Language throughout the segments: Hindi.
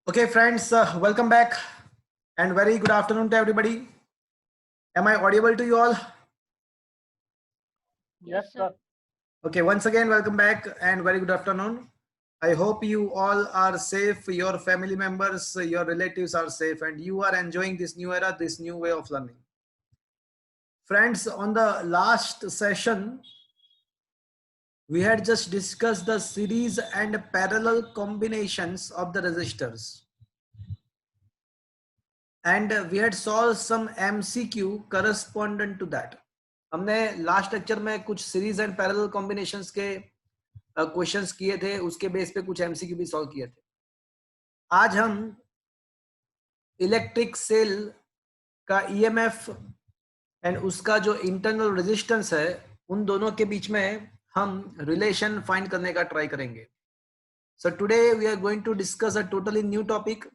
Okay, friends, welcome back and very good afternoon to everybody. Am I audible to you all? Yes, sir. Okay, once again, welcome back and very good afternoon. I hope you all are safe, your family members, your relatives are safe, and you are enjoying this new era, this new way of learning. Friends, on the last session, we had just discussed the series and parallel combinations of the resistors. And we had solved some MCQ correspondent to that. हमने लास्ट लेक्चर में कुछ सीरीज एंड पैरेलल कॉम्बिनेशंस के क्वेश्चंस किए थे, उसके बेस पे कुछ एमसीक्यू भी सॉल्व किए थे. आज हम इलेक्ट्रिक सेल का ईएमएफ एंड उसका जो इंटरनल रेजिस्टेंस है, उन दोनों के बीच में हम रिलेशन फाइंड करने का ट्राई करेंगे. So today we are going to discuss a totally new topic.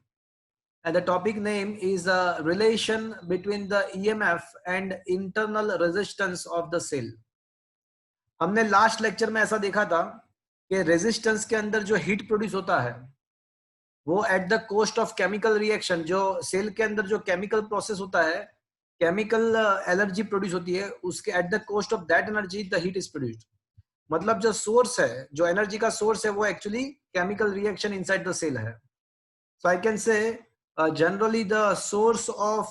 And the topic name is a relation between the EMF and internal resistance of the cell. हमने लास्ट लेक्चर में ऐसा देखा था कि रेजिस्टेंस के अंदर जो हीट प्रोड्यूस होता है वो at the cost of chemical reaction, जो सेल के अंदर जो केमिकल प्रोसेस होता है, केमिकल एनर्जी प्रोड्यूस होती है, उसके at the cost of that energy the heat is produced. मतलब जो सोर्स है, जो एनर्जी का सोर्स है, वो actually chemical reaction inside the cell है. So I can say generally the source of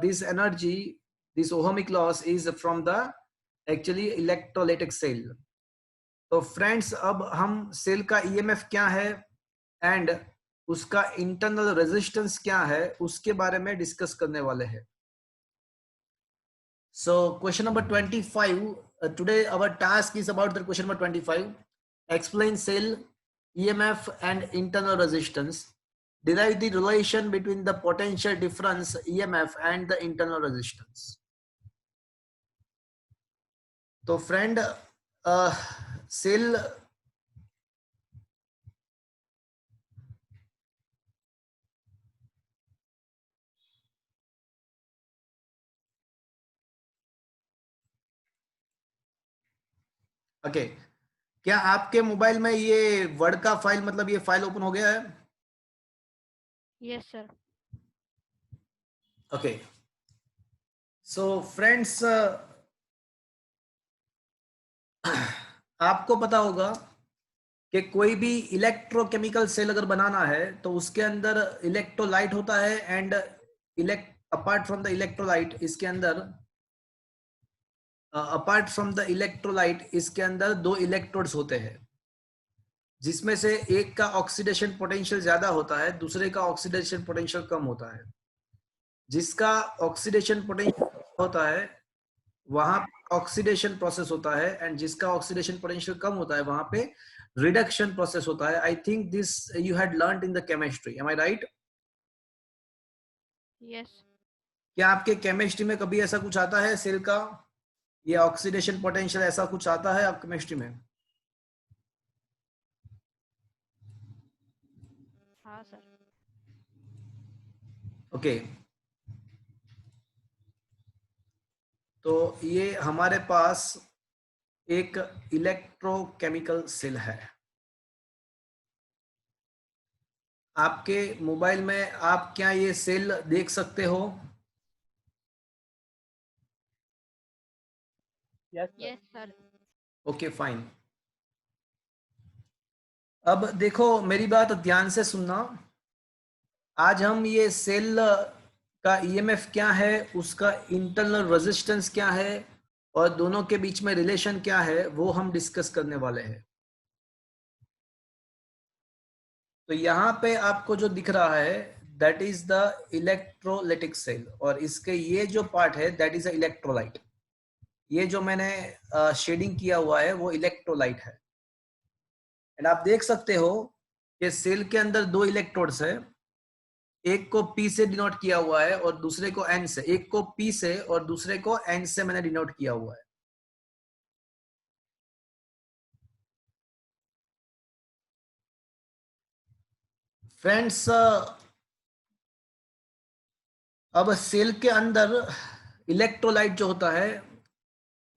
this energy, this ohmic loss, is from the actually electrolytic cell. तो फ्रेंड्स, अब हम सेल का ईएमएफ क्या है एंड उसका इंटरनल रेजिस्टेंस क्या है उसके बारे में डिस्कस करने वाले हैं. So question number 25, today our task is about the question number 25. Explain cell EMF and internal resistance. Derive the relation between the potential difference EMF and the internal resistance. तो फ्रेंड, सेल ओके, क्या आपके मोबाइल में ये वर्ड का फाइल, मतलब ये फाइल ओपन हो गया है? Yes, sir. Okay, so friends, आपको पता होगा कि कोई भी इलेक्ट्रोकेमिकल सेल अगर बनाना है तो उसके अंदर इलेक्ट्रोलाइट होता है and apart from the electrolyte इसके अंदर अपार्ट फ्रॉम द इलेक्ट्रोलाइट इसके अंदर दो इलेक्ट्रोड्स होते हैं, जिसमें से एक का ऑक्सीडेशन पोटेंशियल ज्यादा होता है, दूसरे का ऑक्सीडेशन पोटेंशियल कम होता है. जिसका ऑक्सीडेशन पोटेंशियल होता है वहां ऑक्सीडेशन प्रोसेस होता है एंड जिसका ऑक्सीडेशन पोटेंशियल कम होता है वहां पे रिडक्शन प्रोसेस होता है. I think this you had learned in the chemistry, am I right? Yes. क्या आपके केमिस्ट्री में कभी ऐसा कुछ आता है सेल का, ये ऑक्सीडेशन पोटेंशियल ऐसा कुछ आता है आप केमिस्ट्री में? हाँ सर. ओके, तो ये हमारे पास एक इलेक्ट्रोकेमिकल सेल है. आपके मोबाइल में आप क्या ये सेल देख सकते हो? Yes, sir. Okay, fine. अब देखो, मेरी बात ध्यान से सुनना. आज हम ये सेल का ईएमएफ क्या है, उसका इंटरनल रेजिस्टेंस क्या है और दोनों के बीच में रिलेशन क्या है वो हम डिस्कस करने वाले हैं. तो यहाँ पे आपको जो दिख रहा है that is the electrolytic cell, और इसके ये जो पार्ट है दैट इज अ इलेक्ट्रोलाइट. ये जो मैंने शेडिंग किया हुआ है वो इलेक्ट्रोलाइट है. एंड आप देख सकते हो कि सेल के अंदर दो इलेक्ट्रोड्स है, एक को P से डिनोट किया हुआ है और दूसरे को N से. एक को P से और दूसरे को N से मैंने डिनोट किया हुआ है. फ्रेंड्स, अब सेल के अंदर इलेक्ट्रोलाइट जो होता है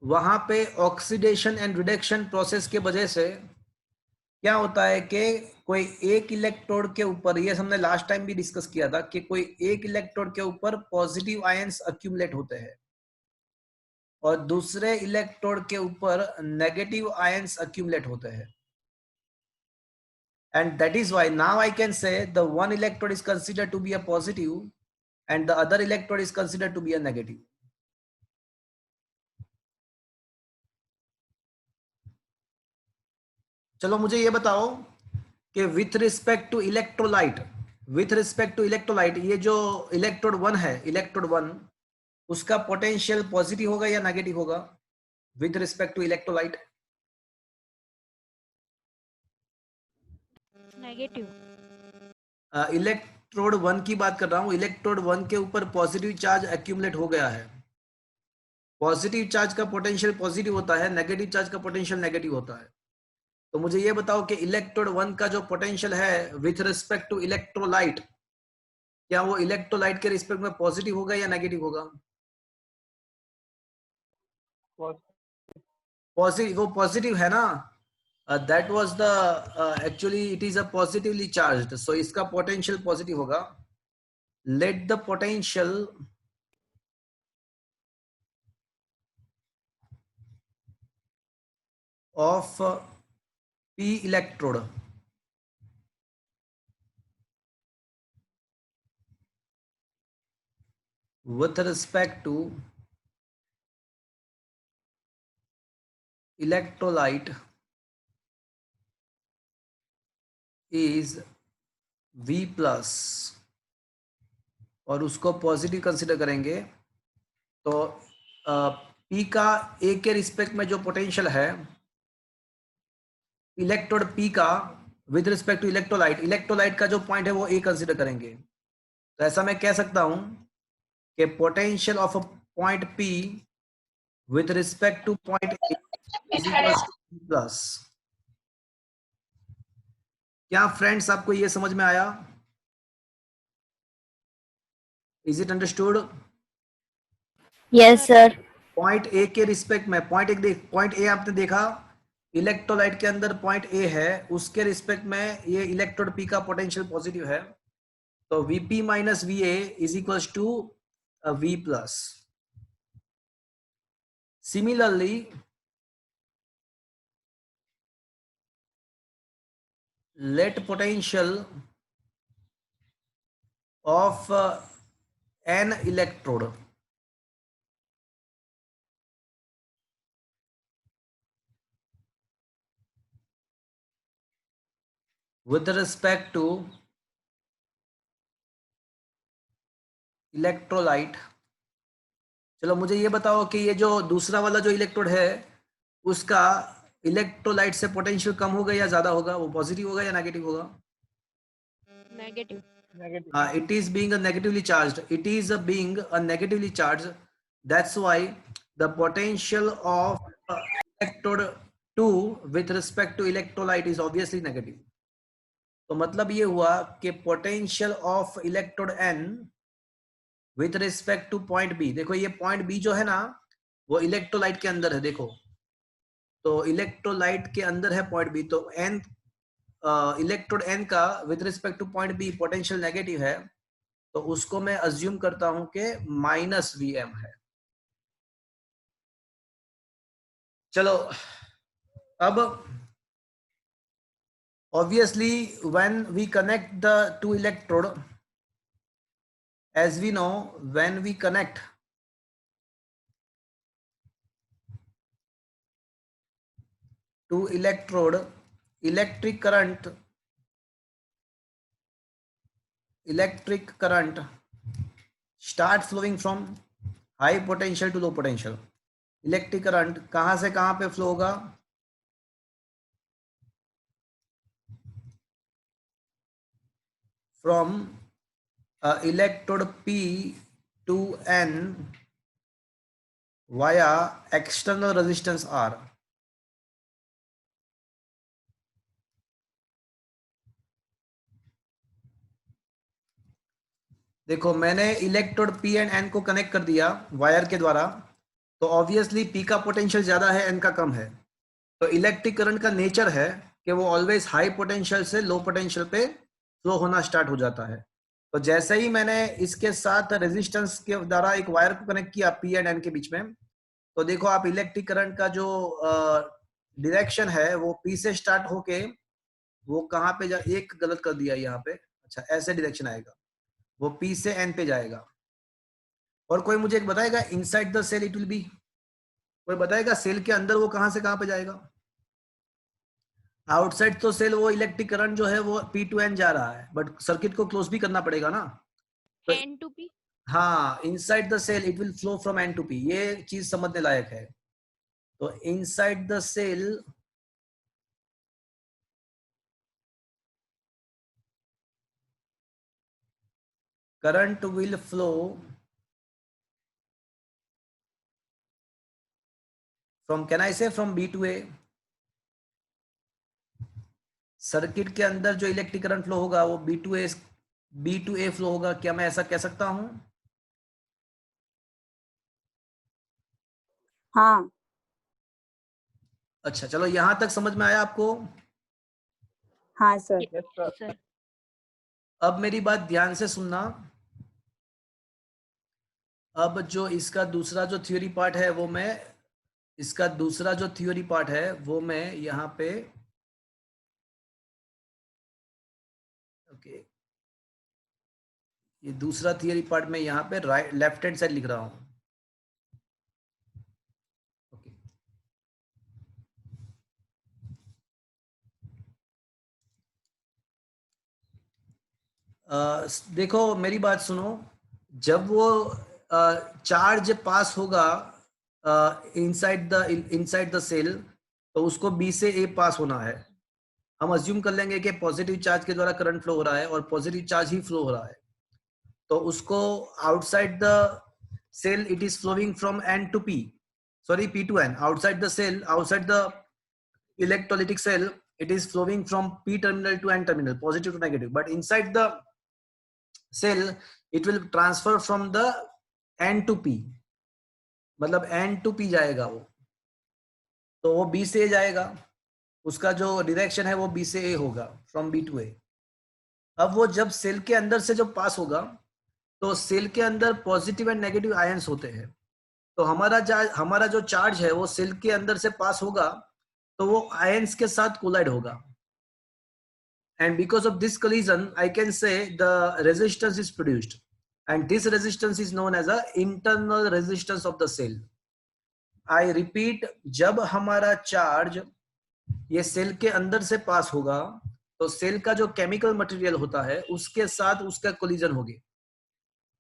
वहां पे ऑक्सीडेशन एंड रिडक्शन प्रोसेस के वजह से क्या होता है कि कोई एक इलेक्ट्रोड के ऊपर, ये हमने लास्ट टाइम भी डिस्कस किया था कि कोई एक इलेक्ट्रोड के ऊपर पॉजिटिव आयंस अक्यूमुलेट होते हैं और दूसरे इलेक्ट्रोड के ऊपर नेगेटिव आयंस अक्यूमुलेट होते हैं. And that is why now I can say the one electrode is considered to be a positive and the other electrode is considered to be a negative. चलो मुझे ये बताओ कि विथ रिस्पेक्ट टू इलेक्ट्रोलाइट, ये जो इलेक्ट्रोड 1 है, इलेक्ट्रोड 1 उसका पोटेंशियल पॉजिटिव होगा या नेगेटिव होगा with respect to electrolyte? Negative. Electrode 1 की बात कर रहा हूं. इलेक्ट्रोड 1 के ऊपर पॉजिटिव चार्ज एक्यूमुलेट हो गया है. पॉजिटिव चार्ज का पोटेंशियल पॉजिटिव होता है, नेगेटिव चार्ज का पोटेंशियल नेगेटिव होता है. तो मुझे ये बताओ कि इलेक्ट्रोड 1 का जो पोटेंशियल है विथ रिस्पेक्ट टू इलेक्ट्रोलाइट, क्या वो इलेक्ट्रोलाइट के रिस्पेक्ट में पॉजिटिव होगा या नेगेटिव होगा? पॉजिटिव, वो पॉजिटिव है ना. That was the actually it is a positively charged, so इसका पोटेंशियल पॉजिटिव होगा. Let the potential of p electrode with respect to electrolyte is V plus, और उसको पॉजिटिव कंसिडर करेंगे तो P का A के रिस्पेक्ट में जो पोटेंशियल है इलेक्ट्रोड P का विद रिस्पेक्ट टू इलेक्ट्रोलाइट का जो पॉइंट है वो A कंसिडर करेंगे. तो ऐसा मैं कह सकता हूं कि potential of a point P with respect two point A is equal two plus. क्या फ्रेंड्स आपको ये समझ में आया? Is it understood? Yes sir. Point A के रिस्पेक्ट में पॉइंट ए आपने देखा, इलेक्ट्रोलाइट के अंदर पॉइंट ए है, उसके रिस्पेक्ट में ये इलेक्ट्रोड पी का पोटेंशियल पॉजिटिव है. तो Vp minus Va is equal to V plus. Similarly let potential of an electrode with respect to electrolyte. चलो मुझे ये बताओ कि ये जो दूसरा वाला जो इलेक्ट्रोड है उसका इलेक्ट्रोलाइट से पोटेंशियल कम होगा या ज्यादा होगा, वो पॉजिटिव होगा या नेगेटिव होगा? Negative. It is being a negatively charged. It is being a negatively charged. That's why the potential of electrode 2 with respect to electrolyte is obviously negative. तो मतलब ये हुआ कि potential of electrode n with respect to point B, देखो ये point B जो है ना वो इलेक्ट्रोलाइट के अंदर है. देखो तो इलेक्ट्रोलाइट के अंदर है पॉइंट B, तो n इलेक्ट्रोड n का with respect two point B potential negative है, तो उसको मैं अज्यूम करता हूं कि माइनस Vm है. चलो अब obviously when we connect the two electrode, as we know when we connect to electrode, electric current start flowing from high potential to low potential. Electric current कहां से कहां पे फ्लो होगा? From electrode P to N via external resistance R. देखो मैंने इलेक्ट्रोड P एंड N को कनेक्ट कर दिया वायर के द्वारा, तो ऑब्वियसली P का पोटेंशियल ज्यादा है, N का कम है. तो इलेक्ट्रिक करंट का नेचर है कि वो ऑलवेज हाई पोटेंशियल से लो पोटेंशियल पे फ्लो होना स्टार्ट हो जाता है। तो जैसे ही मैंने इसके साथ रेजिस्टेंस के द्वारा एक वायर को कनेक्ट किया पी एंड एन के बीच में, तो देखो आप इलेक्ट्रिक करंट का जो डायरेक्शन है वो पी से स्टार्ट होके वो कहाँ पे एक गलत कर दिया यहाँ पे, अच्छा ऐसे डायरेक्शन आएगा, वो पी से एन पे जाएगा। और कोई मुझे एक बताएगा inside the cell it will be, कोई बताएगा सेल के अंदर वो कहाँ से कहाँ पे जाएगा? आउटसाइड तो सेल वो इलेक्ट्रिक करंट जो है वो पी टू एन जा रहा है, बट सर्किट को क्लोज भी करना पड़ेगा ना। तो N to P. हाँ, inside the cell it will flow from N to P, ये चीज समझने लायक है। तो inside the cell current will flow from, can I say from B to A. Circuit के अंदर जो इलेक्ट्रिक करंट फ्लो होगा वो बी टू ए फ्लो होगा, क्या मैं ऐसा कह सकता हूं? हाँ अच्छा चलो, यहां तक समझ में आया आपको? हाँ सर। Yes, sir. अब मेरी बात ध्यान से सुनना। अब जो इसका दूसरा जो थ्योरी पार्ट है वो मैं, इसका दूसरा जो थ्योरी पार्ट है वो मैं यहाँ पे, ओके, ये दूसरा थियरी पार्ट में यहाँ पे राइट लेफ्ट हैंड साइड लिख रहा हूँ। ओके, देखो मेरी बात सुनो, जब वो चार्ज पास होगा इनसाइड द सेल, तो उसको बी से ए पास होना है। हम अज्यूम कर लेंगे कि पॉजिटिव चार्ज के द्वारा करंट फ्लो हो रहा है और पॉजिटिव चार्ज ही फ्लो हो रहा है, तो उसको outside the cell it is flowing from N to P, sorry P to N, outside the cell, outside the electrolytic cell it is flowing from p terminal to n terminal, positive to negative, but inside the cell it will transfer from the n to p, मतलब n to p जाएगा वो, तो वो b से a जाएगा, उसका जो डायरेक्शन है वो b से a होगा, फ्रॉम b टू a। अब वो जब सेल के अंदर से जब पास होगा तो सेल के अंदर पॉजिटिव एंड नेगेटिव आयंस होते हैं, तो हमारा जो चार्ज है वो सेल के अंदर से पास होगा तो वो आयंस के साथ कोलाइड होगा, and because of this collision I can say the resistance is produced, and this resistance is known as a internal resistance of the cell. I repeat, जब हमारा चार्ज ये सेल के अंदर से पास होगा तो सेल का जो केमिकल मटेरियल होता है उसके साथ उसका कोलिजन होगी,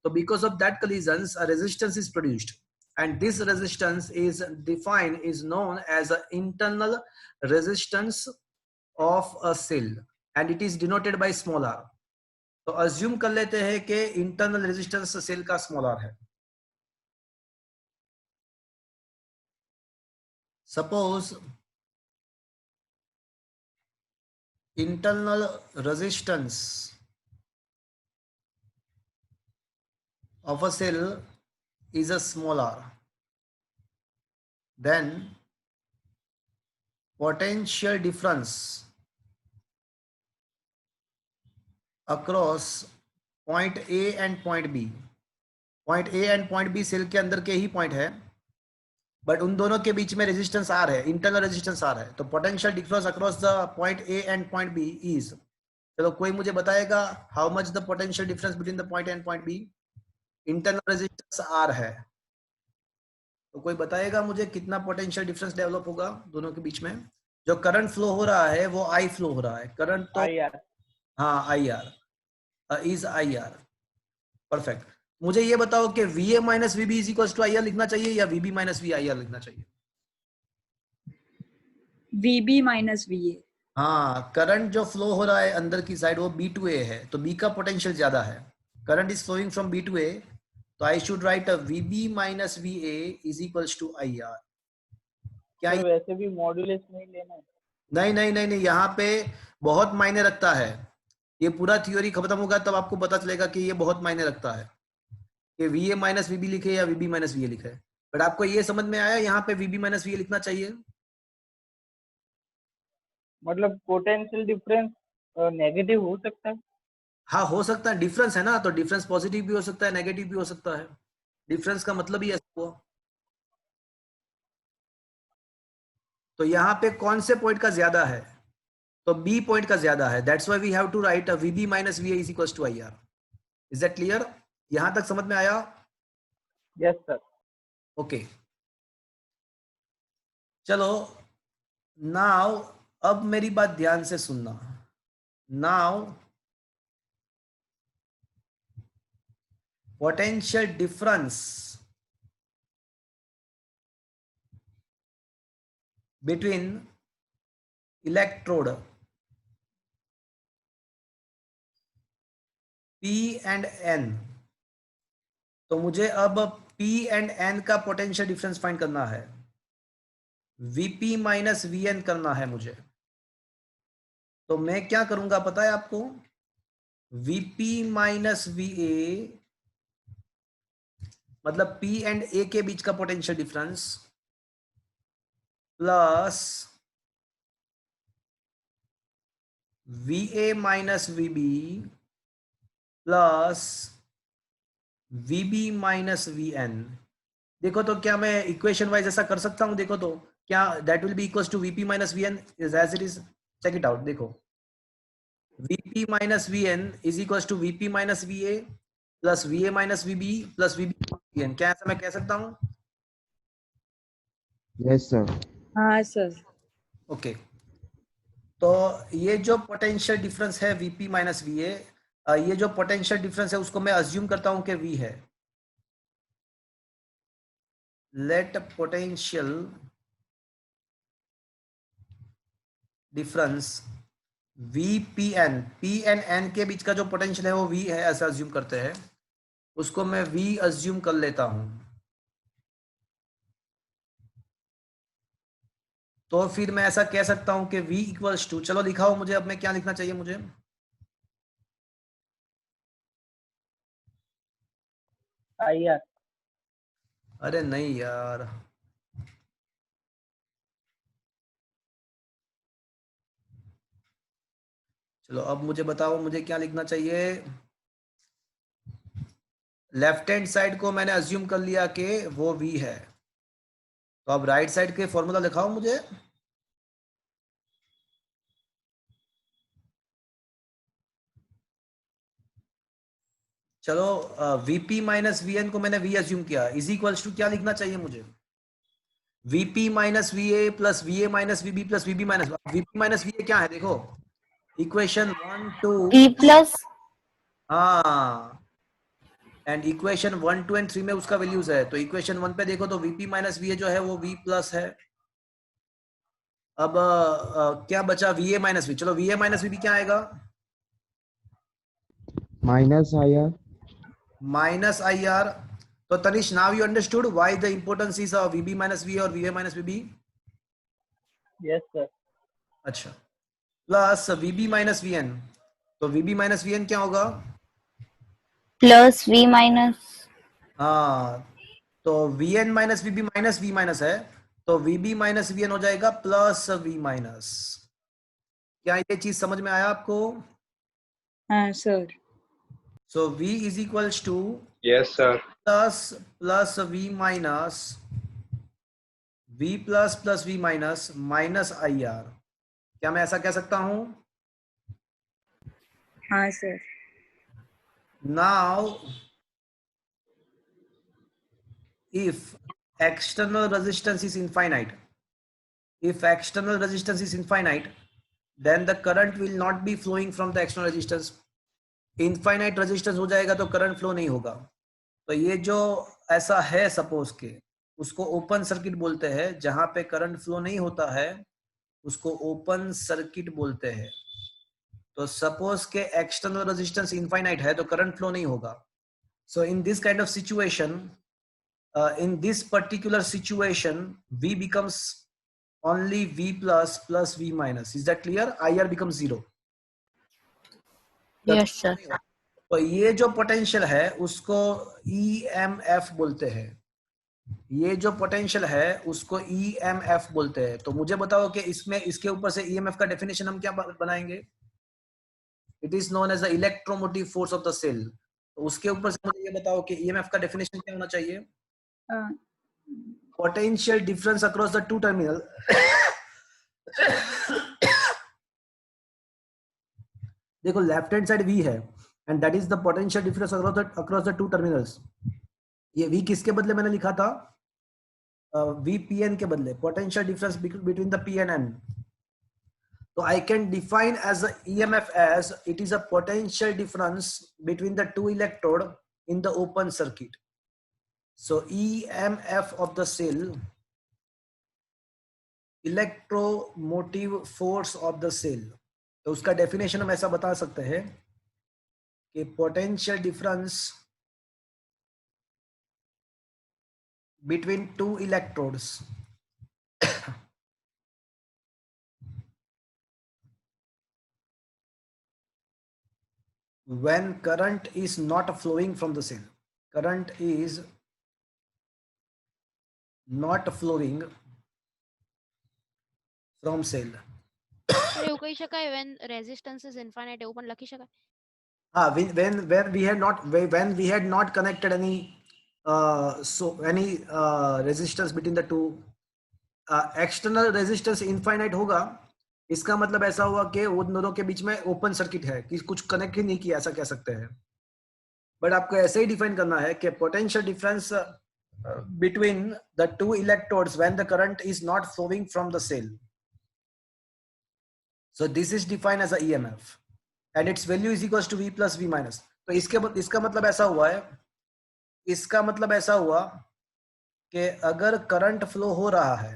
तो because of that collisions a resistance is produced, and this resistance is defined, is known as an internal resistance of a cell, and it is denoted by small r. तो अज्यूम कर लेते हैं कि इंटरनल रेजिस्टेंस सेल का स्मॉल आर है। Suppose internal resistance of a cell is a small r, then potential difference across point A and point B, point A and point B cell के अंदर के ही पॉइंट है, बट उन दोनों के बीच में रेजिस्टेंस आर है, इंटरनल रेजिस्टेंस आर है, तो potential difference across the point A and point B is, चलो कोई मुझे बताएगा how much the potential difference between the point A and point B? Internal resistance R है, तो कोई बताएगा मुझे कितना पोटेंशियल डिफरेंस डेवलप होगा दोनों के बीच में? जो करंट फ्लो हो रहा है वो आई फ्लो हो रहा है, करंट तो हाँ I R is I R, perfect. मुझे ये बताओ कि V A minus V B is equal to I R लिखना चाहिए या V B minus V I R लिखना चाहिए? VB minus VA। हाँ, करंट जो फ्लो हो रहा है अंदर की साइड वो बी टू ए है, तो बी का पोटेंशियल ज्यादा है, current is flowing from B to A, तो I should write V B minus V A is equals to I R. क्या तो वैसे भी मॉड्यूलस नहीं लेना है? नहीं नहीं नहीं नहीं, यहाँ पे बहुत मायने रखता है, ये पूरा थ्योरी खत्म होगा तब आपको पता चलेगा कि ये बहुत मायने रखता है कि V A minus V B लिखे या V B minus V A लिखे, बट आपको ये समझ में आया यहाँ पे V B minus V A लिखना चाहिए? मतलब पोटेंशियल डिफरेंस नेगेटिव हो सकता है? हाँ हो सकता है, डिफरेंस है ना, तो डिफरेंस पॉजिटिव भी हो सकता है, नेगेटिव भी हो सकता है। डिफरेंस का मतलब ही ऐसा हुआ। तो यहाँ पे कौन से पॉइंट का ज्यादा है? तो बी पॉइंट का ज्यादा है, that's why we have to write VB minus V is equal to I R. Is that clear? यहां तक समझ में आया? Yes sir. ओके चलो, नाउ अब मेरी बात ध्यान से सुनना। Now potential difference between electrode P and N, तो मुझे अब P एंड N का पोटेंशियल डिफरेंस फाइंड करना है। Vp माइनस Vn करना है मुझे। तो मैं क्या करूंगा पता है आपको? Vp माइनस Va मतलब P एंड A के बीच का potential difference plus Va minus Vb plus Vb minus Vn। देखो तो क्या मैं इक्वेशन वाइज ऐसा कर सकता हूं? देखो तो क्या that will be equals to Vp minus Vn is as it is. Check it out. देखो Vp minus Vn is equals to Vp minus Va plus Va minus Vb plus Vb Vn। क्या ऐसा मैं कह सकता हूं? Yes sir. हाँ सर। ओके तो ये जो पोटेंशियल डिफरेंस है Vp माइनस Va, ये जो पोटेंशियल डिफरेंस है उसको मैं अज्यूम करता हूं कि V है। Let potential difference VPn, P and N के बीच का जो पोटेंशियल है वो V है ऐसा अज्यूम करते हैं। उसको मैं V अज्यूम कर लेता हूं। तो फिर मैं ऐसा कह सकता हूं कि V इक्वल्स टू, चलो लिखाओ मुझे, अब मैं क्या लिखना चाहिए मुझे? I R. अरे नहीं यार, चलो अब मुझे बताओ मुझे क्या लिखना चाहिए। लेफ्ट हैंड साइड को मैंने अज्यूम कर लिया कि वो V है, तो अब राइट साइड के फॉर्मूला लिखाओ मुझे। चलो Vp माइनस Vn को मैंने V अज्यूम किया, इज इक्वल्स टू क्या लिखना चाहिए मुझे? Vp minus Va plus Va minus Vb plus Vb minus Vp minus Va क्या है? देखो इक्वेशन 1 2 V plus हाँ, एंड इक्वेशन 1 2 एंड 3 में उसका वैल्यूज है। तो इक्वेशन 1 पे देखो तो Vp माइनस Va जो है वो V प्लस है। अब क्या बचा? Va minus V। चलो Va माइनस Vb क्या आएगा? Minus I R. Minus I R. तो Tanish now you understood why the importance is Vb minus Va और Va minus Vb। Yes sir. अच्छा प्लस Vb माइनस Vn, तो Vb माइनस Vn क्या होगा? plus V minus हाँ तो Vn minus Vb minus V minus है, तो Vb माइनस Vn हो जाएगा प्लस V माइनस। क्या ये चीज समझ में आया आपको? हाँ सर। So V is equals to Yes, sir. Plus V minus V plus V minus minus I R. क्या मैं ऐसा कह सकता हूं? हाँ सर। Now if external resistance is infinite, if external resistance is infinite, then the current will not be flowing from the external resistance. Infinite resistance हो जाएगा तो करंट फ्लो नहीं होगा। तो ये जो ऐसा है सपोज के, उसको ओपन सर्किट बोलते हैं। जहां पे करंट फ्लो नहीं होता है उसको ओपन सर्किट बोलते हैं। तो सपोज के एक्सटर्नल रेजिस्टेंस इनफाइनाइट है तो करंट फ्लो नहीं होगा। So in this kind of situation, in this particular situation V becomes only V plus V minus. Is that clear? IR becomes 0. yes sir तो ये जो पोटेंशियल है उसको EMF बोलते हैं। ये जो पोटेंशियल है उसको EMF बोलते हैं। तो मुझे बताओ कि इसमें इसके ऊपर से EMF का डेफिनेशन हम क्या बनाएंगे? It is known as the electromotive force of the cell. तो उसके ऊपर से मुझे ये बताओ कि EMF का डेफिनेशन क्या होना चाहिए? Potential difference across the two terminal देखो लेफ्ट हैंड साइड V है and that is the potential difference across the two terminals. ये V किसके बदले मैंने लिखा था? VPN के बदले, potential difference between the P and N। So I can define as a EMF as it is a potential difference between the two electrode in the open circuit. So EMF of the cell, electromotive force of the cell. तो उसका डेफिनेशन हम ऐसा बता सकते हैं कि potential difference between two electrodes when current is not flowing from the cell. Current is not flowing from cell. Sir એવું કહી શકાય when resistance is infinite એવું પણ લખી શકાય? When we had not connected any resistance between the two, external resistance infinite होगा, इसका मतलब ऐसा हुआ कि उन दोनों के बीच में ओपन सर्किट है कि कुछ कनेक्ट ही नहीं किया, ऐसा कह सकते हैं। बट आपको ऐसे ही डिफाइन करना है कि potential difference between the two electrodes when the current is not flowing from the cell. So this is defined as a EMF and its value is equals to V plus V minus. तो इसका मतलब ऐसा हुआ है, इसका मतलब ऐसा हुआ कि अगर करंट फ्लो हो रहा है,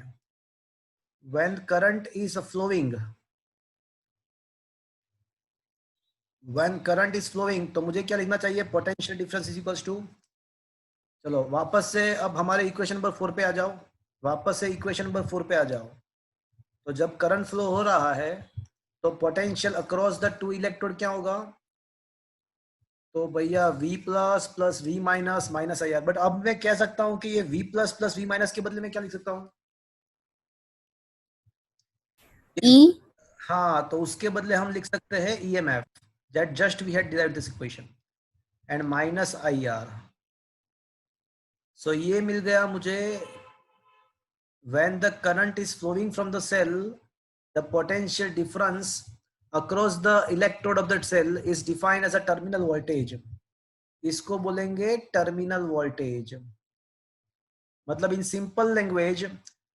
when current is flowing, तो मुझे क्या लिखना चाहिए? Potential difference is equals to, चलो वापस से अब हमारे इक्वेशन नंबर 4 पे आ जाओ, वापस से इक्वेशन नंबर 4 पे आ जाओ। तो जब करंट फ्लो हो रहा है तो potential across the to electrode क्या होगा? तो भैया V plus plus V minus minus IR। But अब मैं कह सकता हूं कि ये V plus plus V minus के बदले में क्या लिख सकता हूं? E हाँ, तो उसके बदले हम लिख सकते हैं EMF, that just we had derived this equation, and minus IR। So ये मिल गया मुझे, when the current is flowing from the cell, the potential difference across the electrode of that cell is defined as a terminal voltage। इसको बोलेंगे टर्मिनल वोल्टेज। मतलब इन सिंपल लैंग्वेज,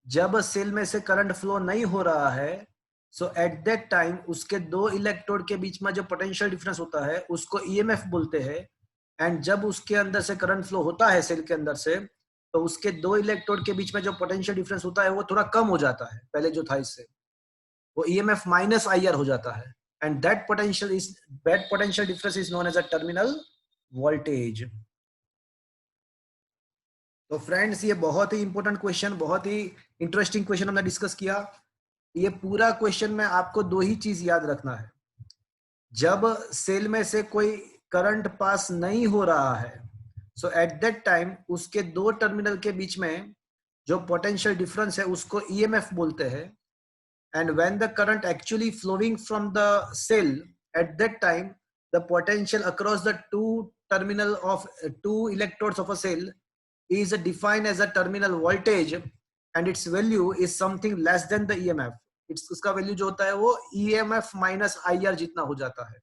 जब सेल में से करंट फ्लो नहीं हो रहा है, सो एट दैट टाइम उसके दो इलेक्ट्रोड के बीच में जो पोटेंशियल डिफरेंस होता है उसको EMF बोलते हैं। एंड जब उसके अंदर से करंट फ्लो होता है सेल के अंदर से, तो उसके दो इलेक्ट्रोड के बीच में जो पोटेंशियल डिफरेंस होता है वो थोड़ा कम हो जाता है, पहले जो था इससे, वो EMF माइनस IR हो जाता है। And that potential difference is known as a terminal voltage. तो फ्रेंड्स, ये बहुत ही इंपॉर्टेंट क्वेश्चन, बहुत ही इंटरेस्टिंग क्वेश्चन हमने डिस्कस किया। ये पूरा क्वेश्चन में आपको दो ही चीज याद रखना है। जब सेल में से कोई करंट पास नहीं हो रहा है, सो एट दैट टाइम उसके दो टर्मिनल के बीच में जो पोटेंशियल डिफरेंस है उसको EMF बोलते हैं। And when the current actually flowing from the cell, at that time the potential across the two terminal of two electrodes of a cell is defined as a terminal voltage and its value is something less than the EMF। उसका वैल्यू जो होता है वो EMF माइनस IR जितना हो जाता है।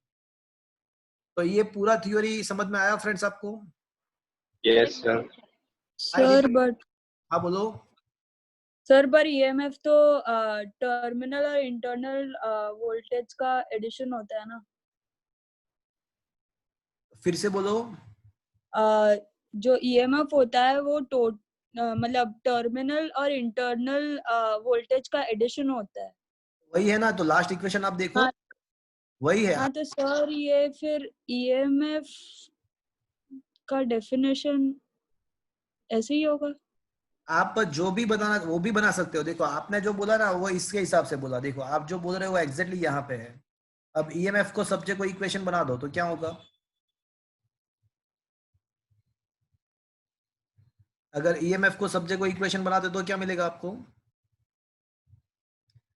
तो ये पूरा थ्योरी समझ में आया फ्रेंड्स आपको? Yes sir. सर बट हाँ बोलो। सर पर EMF तो टर्मिनल और इंटरनल वोल्टेज का एडिशन होता है ना? फिर से बोलो। जो EMF होता है वो मतलब टर्मिनल और इंटरनल वोल्टेज का एडिशन होता है। वही है ना, तो लास्ट इक्वेशन आप देखो। हाँ, वही है। हाँ तो सर ये फिर EMF का डेफिनेशन ऐसे ही होगा? आप जो भी बनाना वो भी बना सकते हो। देखो आपने जो बोला ना वो इसके हिसाब से बोला। देखो आप जो बोल रहे हो वो एग्जैक्टली यहाँ पे है। अब EMF को सब्जेक्ट को इक्वेशन बना दो तो क्या होगा? अगर ईएमएफ को सब जगह इक्वेशन बनाते तो क्या मिलेगा आपको?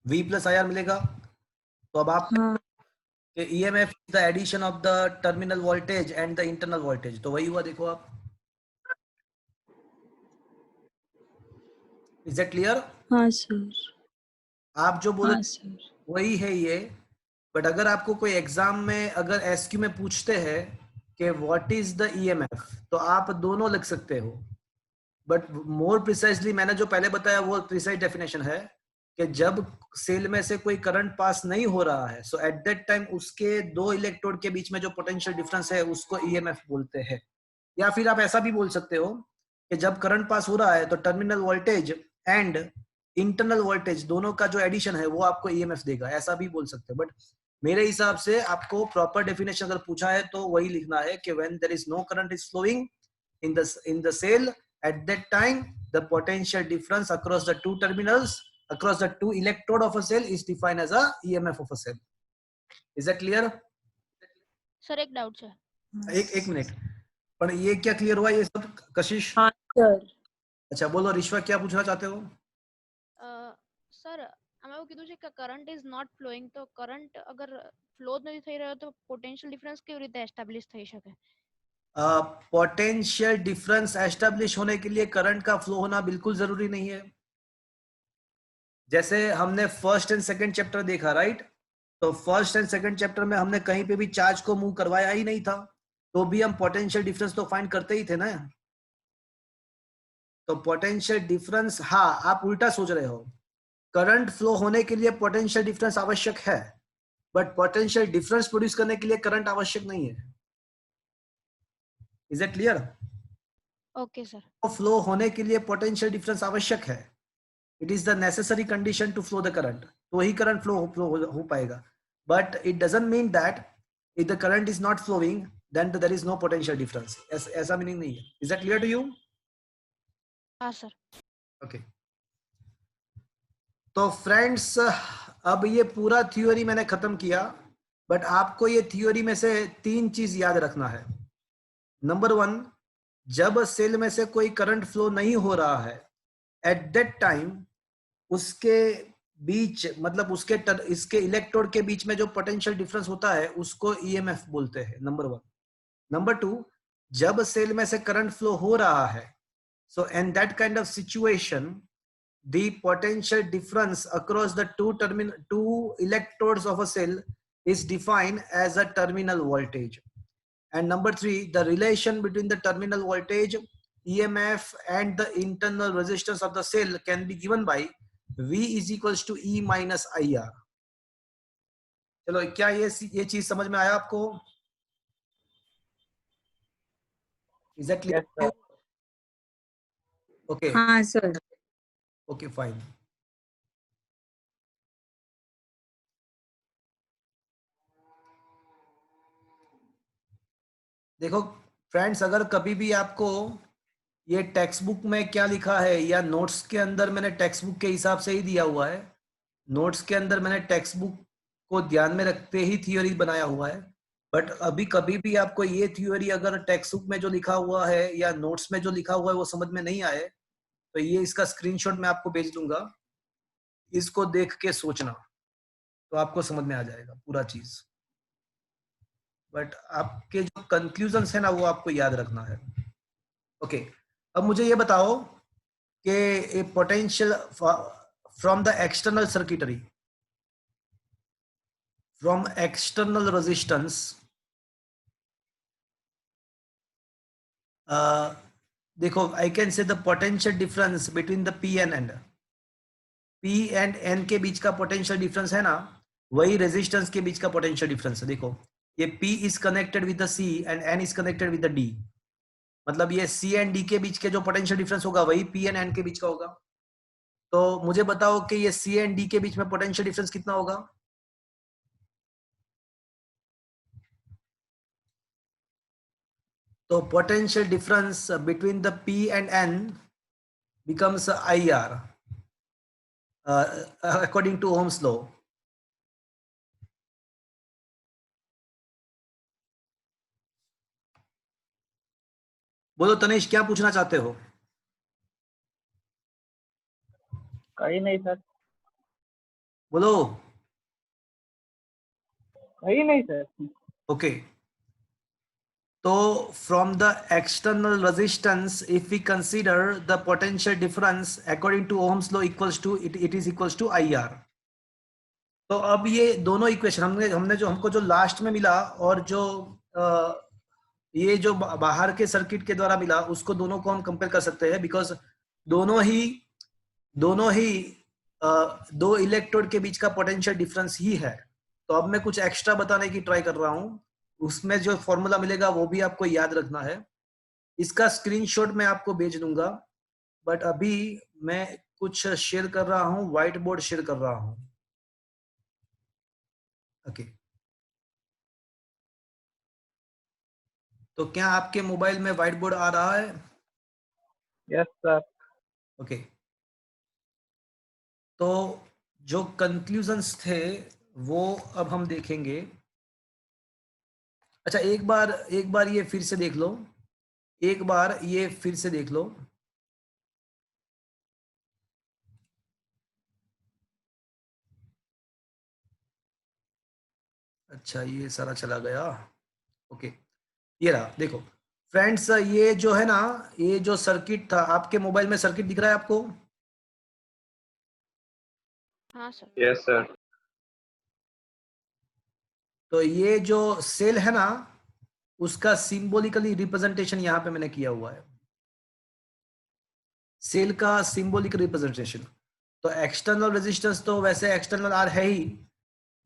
V प्लस आई आर मिलेगा। तो अब आप हाँ EMF the addition of the terminal voltage and the internal voltage, तो वही हुआ, देखो आप। Is it clear? हाँ सर, आप जो बोले हाँ सर। वही है ये। बट अगर आपको कोई एग्जाम में अगर एसक्यू में पूछते हैं कि व्हाट इज द ईएमएफ, तो आप दोनों लिख सकते हो। बट मोर प्रिसाइजली मैंने जो पहले बताया वो प्रिसाइज डेफिनेशन है कि जब सेल में से कोई करंट पास नहीं हो रहा है, सो एट दैट टाइम उसके दो इलेक्ट्रोड के बीच में जो पोटेंशियल डिफरेंस है उसको ईएमएफ बोलते हैं। या फिर आप ऐसा भी बोल सकते हो कि जब करंट पास हो रहा है तो terminal voltage and internal voltage दोनों का जो एडिशन है वो आपको ईएमएफ देगा, ऐसा भी बोल सकते हो। बट मेरे हिसाब से आपको प्रॉपर डेफिनेशन अगर पूछा है तो वही लिखना है कि when there is no current is flowing in the cell, at that time the potential difference across the two terminals, across the two electrode of a cell is defined as a EMF of a cell. Is that clear? Sir एक डाउट है। एक मिनट, पर ये क्या क्लियर हुआ ये सब कशिश? हाँ सर। अच्छा बोलो रिश्वा, क्या पूछना चाहते हो? સર અમે એવું કીધું છે કે કરંટ ઇઝ નોટ ફ્લોઈંગ, તો કરંટ અગર ફ્લો જ નથી થઈ રહ્યો તો પોટેન્શિયલ ડિફરન્સ કેવી રીતે એસ્ટાબ્લિશ થઈ શકે? पोटेंशियल डिफरेंस एस्टेब्लिश होने के लिए करंट का फ्लो होना बिल्कुल जरूरी नहीं है। जैसे हमने फर्स्ट एंड सेकंड चैप्टर देखा, राइट? तो फर्स्ट एंड सेकंड चैप्टर में हमने कहीं पे भी चार्ज को मूव करवाया ही नहीं था, तो भी हम पोटेंशियल डिफरेंस तो फाइंड करते ही थे ना। तो पोटेंशियल डिफरेंस, हाँ आप उल्टा सोच रहे हो। करंट फ्लो होने के लिए पोटेंशियल डिफरेंस आवश्यक है, बट पोटेंशियल डिफरेंस प्रोड्यूस करने के लिए करंट आवश्यक नहीं है। Is it clear? Okay sir. Flow होने के लिए पोटेंशियल डिफरेंस आवश्यक है। It is the necessary condition to flow the current, तो ही करंट फ्लो हो पाएगा। But it doesn't mean that if the current is not flowing then there is no potential difference, ऐसा मीनिंग नहीं है। Is that clear to you? હા સર। ओके तो फ्रेंड्स, अब ये पूरा थ्योरी मैंने खत्म किया, बट आपको ये थ्योरी में से 3 चीज याद रखना है। नंबर 1, जब सेल में से कोई करंट फ्लो नहीं हो रहा है, एट दैट टाइम उसके बीच मतलब इसके इलेक्ट्रोड के बीच में जो पोटेंशियल डिफरेंस होता है उसको ईएमएफ बोलते हैं, नंबर 1। नंबर 2, जब सेल में से करंट फ्लो हो रहा है, so in that kind of situation the potential difference across the two electrodes of a cell is defined as a terminal voltage. And number 3, the relation between the terminal voltage, EMF and the internal resistance of the cell can be given by V is equals to E minus IR. चलो क्या ये चीज समझ में आया आपको? Is that clear? Yes, sir. Okay. हाँ सर। Okay, fine. देखो फ्रेंड्स, अगर कभी भी आपको ये टेक्स्ट बुक में क्या लिखा है या नोट्स के अंदर मैंने टेक्स्ट बुक के हिसाब से ही दिया हुआ है, नोट्स के अंदर मैंने टेक्स्ट बुक को ध्यान में रखते ही थ्योरी बनाया हुआ है। बट अभी कभी भी आपको ये थ्योरी अगर टेक्स्ट बुक में जो लिखा हुआ है या नोट्स में जो लिखा हुआ है वो समझ में नहीं आए, तो ये इसका स्क्रीनशॉट मैं आपको भेज दूंगा, इसको देख के सोचना तो आपको समझ में आ जाएगा पूरा चीज। बट आपके जो कंक्लूजन्स है ना वो आपको याद रखना है। ओके अब मुझे ये बताओ कि potential from the external circuitry, from external resistance, देखो I can say the potential difference between the P and N, P and N के बीच का पोटेंशियल डिफरेंस है ना, वही रेजिस्टेंस के बीच का पोटेंशियल डिफरेंस है। देखो ये P is connected with the C and N is connected with the D, मतलब ये C एंड D के बीच के जो पोटेंशियल डिफरेंस होगा वही P एंड N के बीच का होगा। तो मुझे बताओ कि ये C एंड D के बीच में पोटेंशियल डिफरेंस कितना होगा? तो potential difference between the P and N becomes IR according to Ohm's law. बोलो तनिष, क्या पूछना चाहते हो? कहीं नहीं सर, बोलो। कहीं नहीं सर। ओके, तो from the external resistance if we consider the potential difference according to Ohm's law equals to it is equals to IR। तो अब ये दोनों इक्वेशन हमने जो हमको जो लास्ट में मिला और जो ये जो बाहर के सर्किट के द्वारा मिला उसको दोनों को हम कंपेयर कर सकते हैं, बिकॉज दोनों ही दो इलेक्ट्रोड के बीच का पोटेंशियल डिफरेंस ही है। तो अब मैं कुछ एक्स्ट्रा बताने की ट्राई कर रहा हूं, उसमें जो फॉर्मूला मिलेगा वो भी आपको याद रखना है। इसका स्क्रीनशॉट मैं आपको भेज दूंगा, बट अभी मैं कुछ शेयर कर रहा हूं, व्हाइट बोर्ड शेयर कर रहा हूं। ओके, तो क्या आपके मोबाइल में व्हाइट बोर्ड आ रहा है? Yes sir. ओके, तो जो कंक्लूजन्स थे वो अब हम देखेंगे। अच्छा, एक बार ये फिर से देख लो, एक बार ये फिर से देख लो। अच्छा, ये सारा चला गया। ओके, ये रहा, देखो फ्रेंड्स, ये जो है ना, ये जो सर्किट था, आपके मोबाइल में सर्किट दिख रहा है आपको? हाँ सर। Yes, sir. तो ये जो सेल है ना, उसका सिंबॉलिकली रिप्रेजेंटेशन यहाँ पे मैंने किया हुआ है, सेल का सिंबॉलिक रिप्रेजेंटेशन। तो एक्सटर्नल रेजिस्टेंस तो वैसे एक्सटर्नल आर है ही,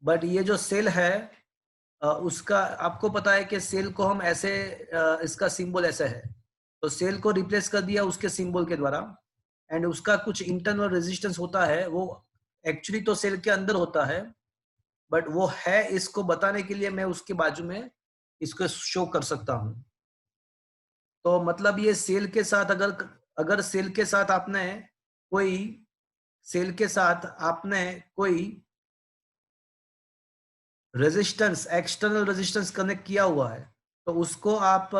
बट ये जो सेल है उसका आपको पता है कि सेल को हम ऐसे इसका सिंबल ऐसा है, तो सेल को रिप्लेस कर दिया उसके सिंबल के द्वारा, एंड उसका कुछ इंटरनल रेजिस्टेंस होता है, वो एक्चुअली तो सेल के अंदर होता है, बट वो है इसको बताने के लिए मैं उसके बाजू में इसको शो कर सकता हूं। तो मतलब ये सेल के साथ अगर सेल के साथ आपने कोई रेजिस्टेंस, एक्सटर्नल रेजिस्टेंस कनेक्ट किया हुआ है, तो उसको आप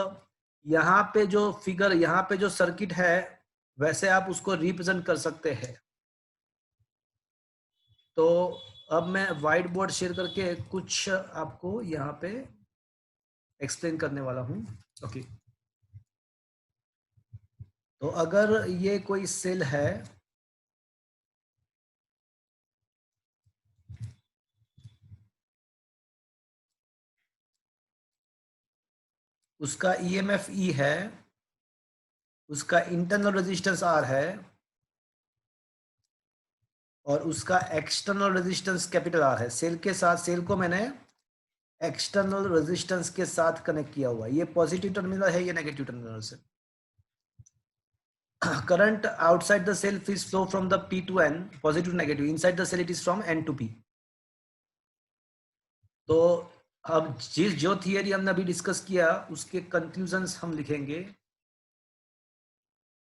यहाँ पे जो फिगर, यहाँ पे जो सर्किट है, वैसे आप उसको रिप्रेजेंट कर सकते हैं। तो अब मैं व्हाइट बोर्ड शेयर करके कुछ आपको यहाँ पे एक्सप्लेन करने वाला हूँ। ओके, तो अगर ये कोई सेल है, उसका EMF E है, उसका इंटरनल रेजिस्टेंस R है, और उसका एक्सटर्नल रेजिस्टेंस कैपिटल R है। सेल के साथ, सेल को मैंने एक्सटर्नल रेजिस्टेंस के साथ कनेक्ट किया हुआ है। ये पॉजिटिव टर्मिनल है, ये नेगेटिव टर्मिनल से। Current outside the cell is flow from the P to N, positive negative, inside the cell it is from N to P। तो अब जो थियरी हमने अभी डिस्कस किया उसके कंक्लूजन्स हम लिखेंगे,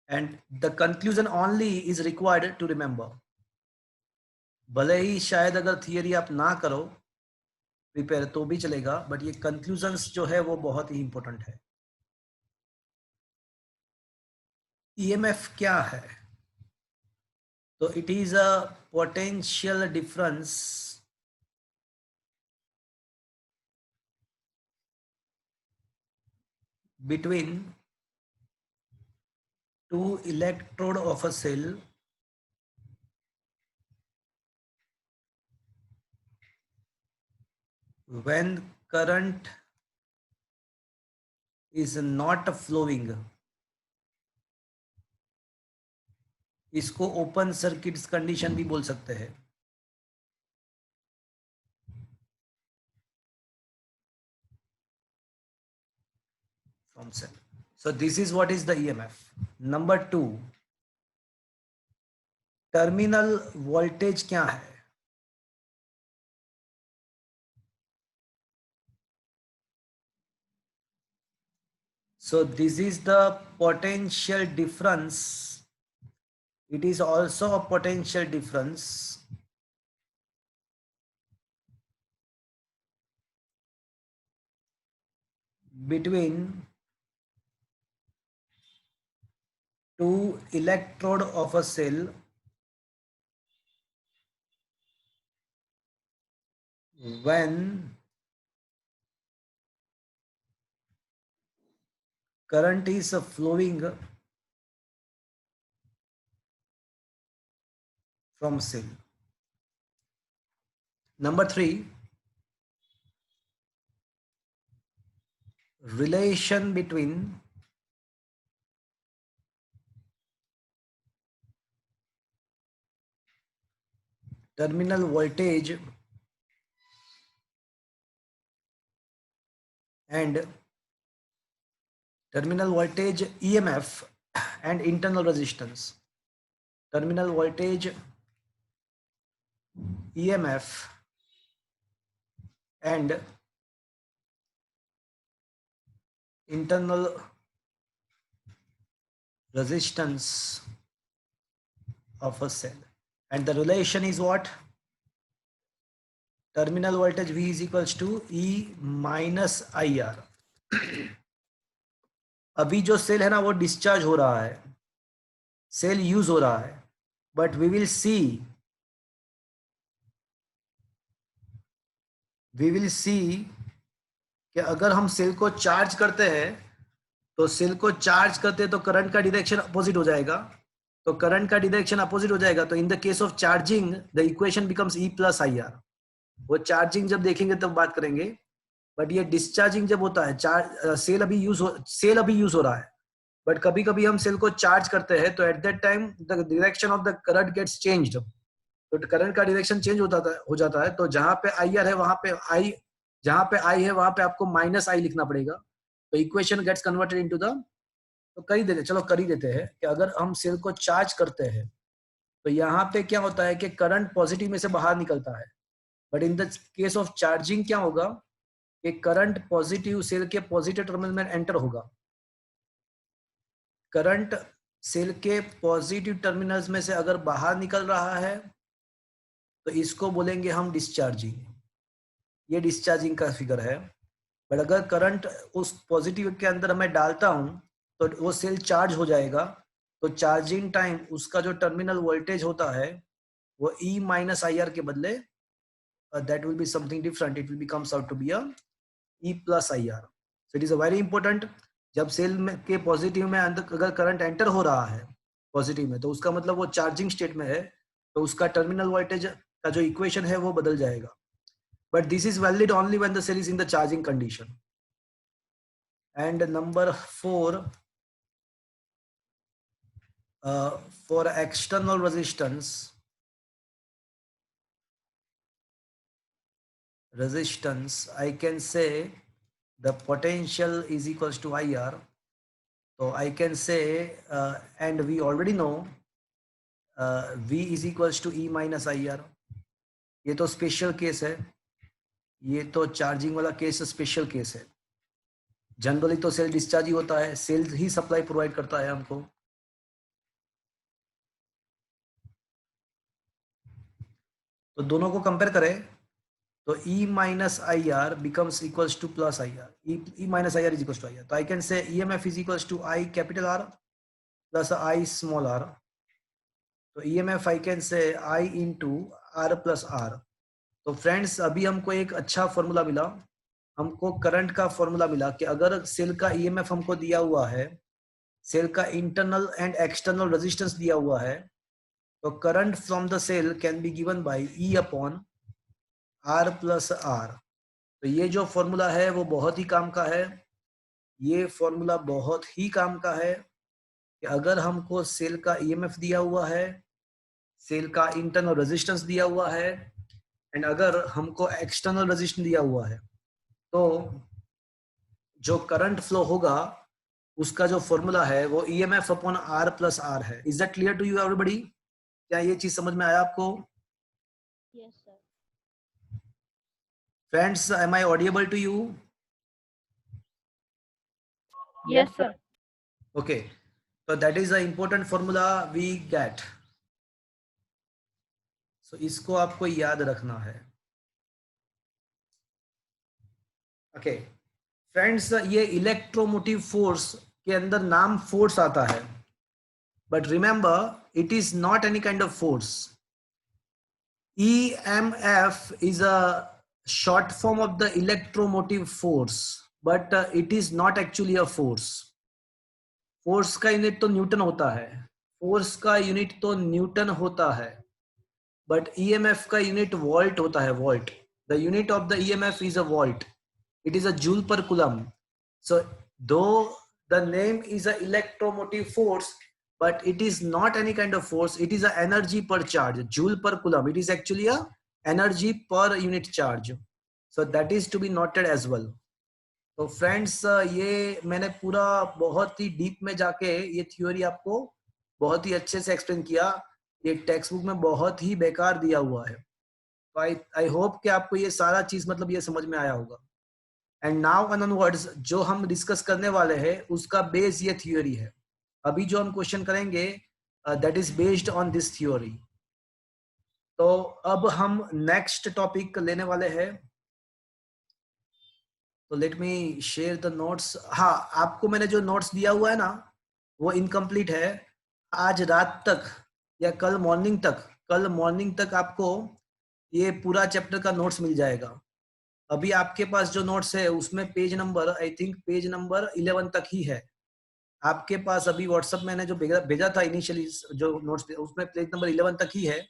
and the conclusion only is required to remember. भले ही शायद अगर थियरी आप ना करो प्रिपेयर तो भी चलेगा, बट ये कंक्लूजन्स जो है वो बहुत ही इंपॉर्टेंट है। EMF क्या है? तो it is a potential difference between two electrode of a cell when current is not flowing। इसको ओपन सर्किट कंडीशन भी बोल सकते हैं। From cell, so this is what is the EMF। Number 2, terminal voltage क्या है? So this is the potential difference, it is also a potential difference between two electrode of a cell when current is flowing from cell. Number 3, relation between terminal voltage and terminal voltage EMF and internal resistance. Terminal voltage EMF and internal resistance of a cell. And the relation is what? Terminal voltage V is equals to E minus IR. अभी जो सेल है ना वो डिस्चार्ज हो रहा है, सेल यूज हो रहा है, बट वी विल सी कि अगर हम सेल को चार्ज करते हैं तो सेल को चार्ज करते हैं तो करंट का डायरेक्शन अपोजिट हो जाएगा, तो करंट का डायरेक्शन अपोजिट हो जाएगा, तो in the case of charging the equation becomes E plus IR. वो चार्जिंग जब देखेंगे तब बात करेंगे, बट ये डिस्चार्जिंग जब होता है, सेल अभी यूज हो रहा है, बट कभी कभी हम सेल को चार्ज करते हैं तो at that time the direction of the current gets changed, तो करंट का डायरेक्शन चेंज हो जाता है, तो जहां पे IR है वहां पे I है वहां पे आपको माइनस I लिखना पड़ेगा, तो equation gets converted into the, तो कर ही देते हैं कि अगर हम सेल को चार्ज करते हैं तो यहाँ पे क्या होता है कि करंट पॉजिटिव में से बाहर निकलता है, but in the case of charging क्या होगा कि करंट पॉजिटिव सेल के पॉजिटिव टर्मिनल में एंटर होगा, करंट सेल के पॉजिटिव टर्मिनल्स में से अगर बाहर निकल रहा है तो इसको बोलेंगे हम डिस्चार्जिंग, ये डिस्चार्जिंग का फिगर है, बट अगर करंट उस पॉजिटिव के अंदर मैं डालता हूं तो वो सेल चार्ज हो जाएगा, तो चार्जिंग टाइम उसका जो टर्मिनल वोल्टेज होता है वो E माइनस IR के बदले that will be something different, it will becomes out to be a E plus IR. So it is a very important, जब सेल में के पॉजिटिव में अंदर अगर करंट एंटर हो रहा है पॉजिटिव में तो उसका मतलब वो चार्जिंग स्टेट में है, तो उसका टर्मिनल वोल्टेज का जो इक्वेशन है वो बदल जाएगा, but this is valid only when the cell is in the charging condition. And number 4, for external resistance I can say the potential is equals to IR, so I can say and we already know V is equals to E minus IR. ये तो स्पेशल केस है, ये तो चार्जिंग वाला केस स्पेशल केस है, जनरली तो सेल डिस्चार्ज ही होता है, सेल ही सप्लाई प्रोवाइड करता है हमको. तो दोनों को कंपेयर करें तो E minus IR becomes equals to plus IR. E minus IR is equals to IR. So I can say EMF is equals to I capital R plus I small r. तो EMF I can say I into R plus R. तो फ्रेंड्स अभी हमको एक अच्छा फॉर्मूला मिला, हमको करंट का फॉर्मूला मिला कि अगर सेल का EMF हमको दिया हुआ है, सेल का इंटरनल एंड एक्सटर्नल रेजिस्टेंस दिया हुआ है, तो current from the cell can be given by E upon R plus R. तो ये जो फॉर्मूला है वो बहुत ही काम का है, ये फॉर्मूला बहुत ही काम का है कि अगर हमको सेल का EMF दिया हुआ है, सेल का इंटरनल रेजिस्टेंस दिया हुआ है एंड अगर हमको एक्सटर्नल रेजिस्टेंस दिया हुआ है, तो जो करंट फ्लो होगा उसका जो फॉर्मूला है वो EMF upon R plus R है. Is that clear to you everybody? क्या ये चीज समझ में आया आपको? Yes, sir. Friends, am I audible to you? Yes, sir. Okay, so that is the important formula we get. So इसको आपको याद रखना है. Okay, friends, ये इलेक्ट्रोमोटिव फोर्स के अंदर नाम फोर्स आता है, but remember it is not any kind of force. EMF is a short form of the electromotive force, but it is not actually a force. Force का यूनिट तो न्यूटन होता है, फोर्स का यूनिट तो न्यूटन होता है, बट ईएमएफ का यूनिट वोल्ट होता है, volt. The unit of the EMF is a volt. It is a joule per coulomb. So though the name is a electromotive force, but it is not any kind of force. It is a energy per charge, joule per coulomb. It is actually a energy per unit charge. So that is to be noted as well. तो फ्रेंड्स ये मैंने पूरा बहुत ही डीप में जाके ये थ्योरी आपको बहुत ही अच्छे से एक्सप्लेन किया. ये टेक्स्ट बुक में बहुत ही बेकार दिया हुआ है. तो आई होप कि आपको ये सारा चीज मतलब ये समझ में आया होगा. एंड नाउ ऑनवर्ड्स जो हम डिस्कस करने वाले हैं उसका बेस ये थ्योरी है. अभी जो हम क्वेश्चन करेंगे that is based on this theory. तो अब हम नेक्स्ट टॉपिक लेने वाले हैं. तो let me share the notes. हाँ, आपको मैंने जो नोट्स दिया हुआ है ना वो इनकम्प्लीट है. आज रात तक या कल मॉर्निंग तक आपको ये पूरा चैप्टर का नोट्स मिल जाएगा. अभी आपके पास जो नोट्स है उसमें page number I think page number 11 तक ही है आपके पास. अभी व्हाट्सएप मैंने जो भेजा था इनिशियली जो नोट्स उसमें पेज नंबर 11 तक ही है,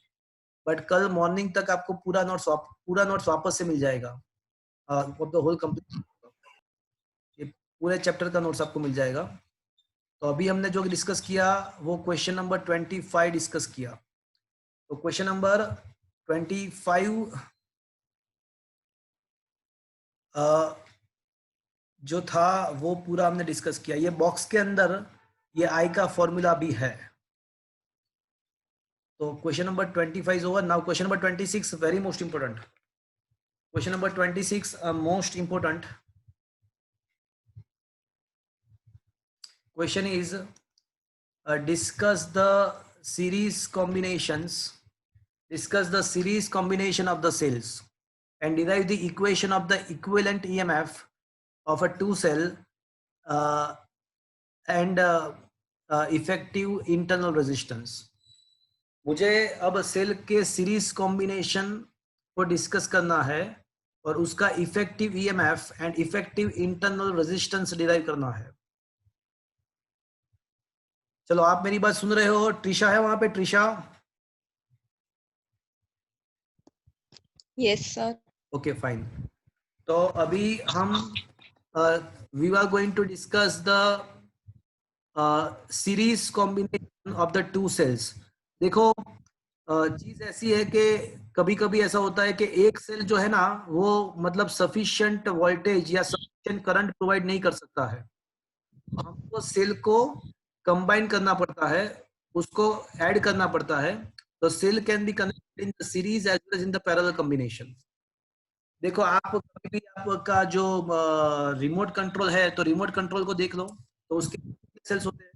बट कल मॉर्निंग तक आपको पूरा नोट्स वापस से मिल जाएगा. द होल कंप्लीट ये पूरे चैप्टर का नोट्स आपको मिल जाएगा. तो अभी हमने जो डिस्कस किया वो क्वेश्चन नंबर 25 डिस्कस किया. तो क्वेश्चन नंबर 25 जो था वो पूरा हमने डिस्कस किया. ये बॉक्स के अंदर ये आई का फॉर्मूला भी है. तो question number 25 is over. Now question number 26 very most important. Question number 26 most important question is discuss the series combination of the cells and derive the equation of the equivalent EMF of a two cell and effective internal resistance. मुझे अब सेल के सीरीज कॉम्बिनेशन को डिस्कस करना है और उसका effective EMF and effective internal resistance derive करना है. चलो आप मेरी बात सुन रहे हो? ट्रिशा है वहां पे? Trisha? Yes sir. Okay fine. तो अभी हम we are going to discuss the series combination of the two cells. देखो चीज ऐसी है कि कभी कभी ऐसा होता है कि एक सेल जो है ना वो मतलब सफिशिएंट वोल्टेज या सफिशिएंट करंट प्रोवाइड नहीं कर सकता है. हमको सेल को कंबाइन करना पड़ता है, उसको ऐड करना पड़ता है. तो cell can be connected in the series as well as in the parallel combination. देखो आप कभी भी आपका जो रिमोट कंट्रोल है तो रिमोट कंट्रोल को देख लो तो उसके सेल्स होते हैं.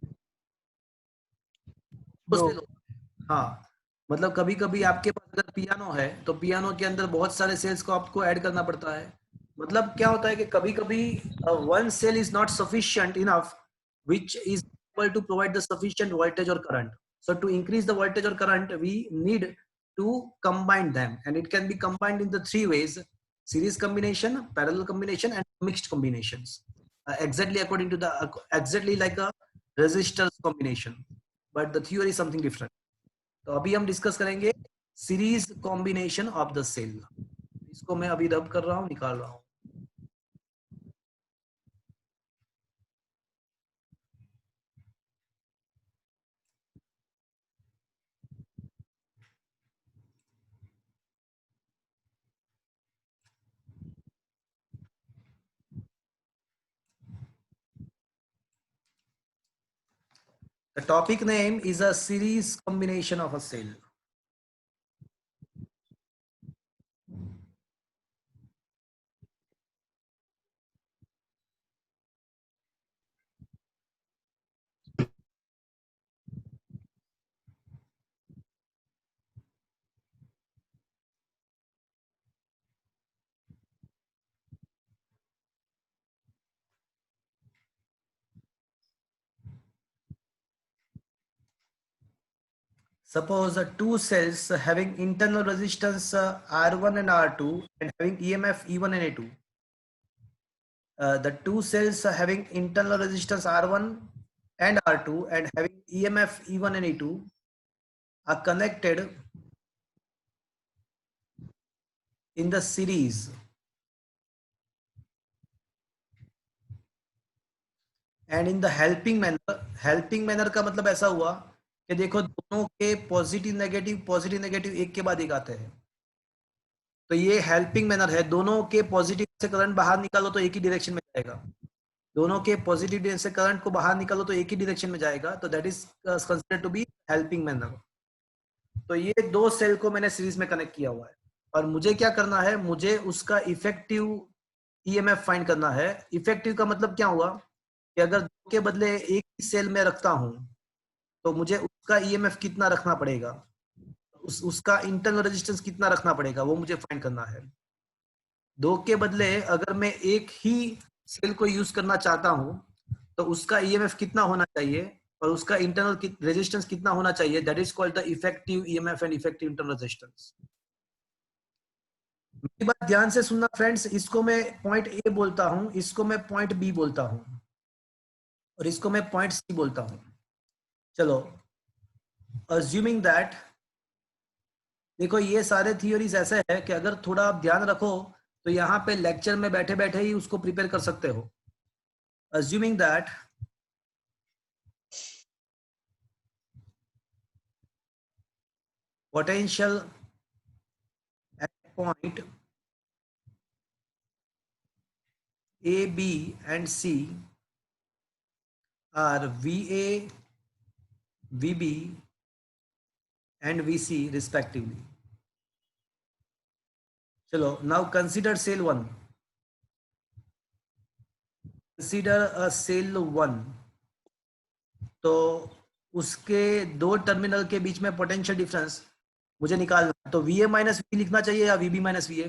हाँ, मतलब कभी कभी आपके पास अगर पियानो है तो पियानो के अंदर बहुत सारे सेल्स को आपको ऐड करना पड़ता है. मतलब क्या होता है कि कभी कभी one cell is not sufficient enough which is able to provide the sufficient voltage or current. So to increase the voltage or current, we need to combine them, and it can be combined in the three ways: series combination, parallel combination, and mixed combinations. Exactly according to the exactly like a resistors combination, but the theory is something different. तो अभी हम डिस्कस करेंगे series combination of the cell. इसको मैं अभी रब कर रहा हूँ, निकाल रहा हूँ. The topic name is a series combination of a cell. Suppose two cells having internal resistance R1 and R2 and having EMF E1 and A2. The two cells having internal resistance R1 and R2 and having EMF E1 and E2 are connected in the series. And in the helping manner का मतलब ऐसा हुआ कि देखो दोनों के पॉजिटिव नेगेटिव एक के बाद एक आते हैं, तो ये हेल्पिंग मैनर है। दोनों के पॉजिटिव से करंट बाहर निकालो तो एक ही डायरेक्शन में जाएगा, दोनों के पॉजिटिव से करंट को बाहर निकालो तो एक ही डायरेक्शन में जाएगा, तो that is considered to be helping manner. तो ये दो सेल को मैंने सीरीज में कनेक्ट किया हुआ है और मुझे क्या करना है, मुझे उसका इफेक्टिव ईएमएफ फाइंड करना है। इफेक्टिव का मतलब क्या हुआ कि अगर दो के बदले एक ही सेल में रखता हूं तो मुझे उसका ईएमएफ कितना रखना पड़ेगा, उसका इंटरनल रेजिस्टेंस कितना रखना पड़ेगा, वो मुझे फाइंड करना है। दो के बदले अगर मैं एक ही सेल को यूज करना चाहता हूं तो उसका ईएमएफ कितना होना चाहिए और उसका इंटरनल रेजिस्टेंस कितना होना चाहिए, that is called the effective EMF and effective internal resistance. मेरी बात ध्यान से सुनना फ्रेंड्स, इसको मैं पॉइंट ए बोलता हूं, इसको मैं पॉइंट बी बोलता हूं और इसको मैं पॉइंट सी बोलता हूं। चलो, अज्यूमिंग दैट, देखो ये सारे थियोरीज ऐसे है कि अगर थोड़ा आप ध्यान रखो तो यहाँ पे लेक्चर में बैठे बैठे ही उसको प्रिपेयर कर सकते हो। Assuming that potential at point A, B and C are VA, VB and VC respectively. चलो, now consider cell 1. Consider a cell 1. तो उसके दो टर्मिनल के बीच में पोटेंशियल डिफरेंस मुझे निकालना, तो VA माइनस वी लिखना चाहिए या VB minus VA?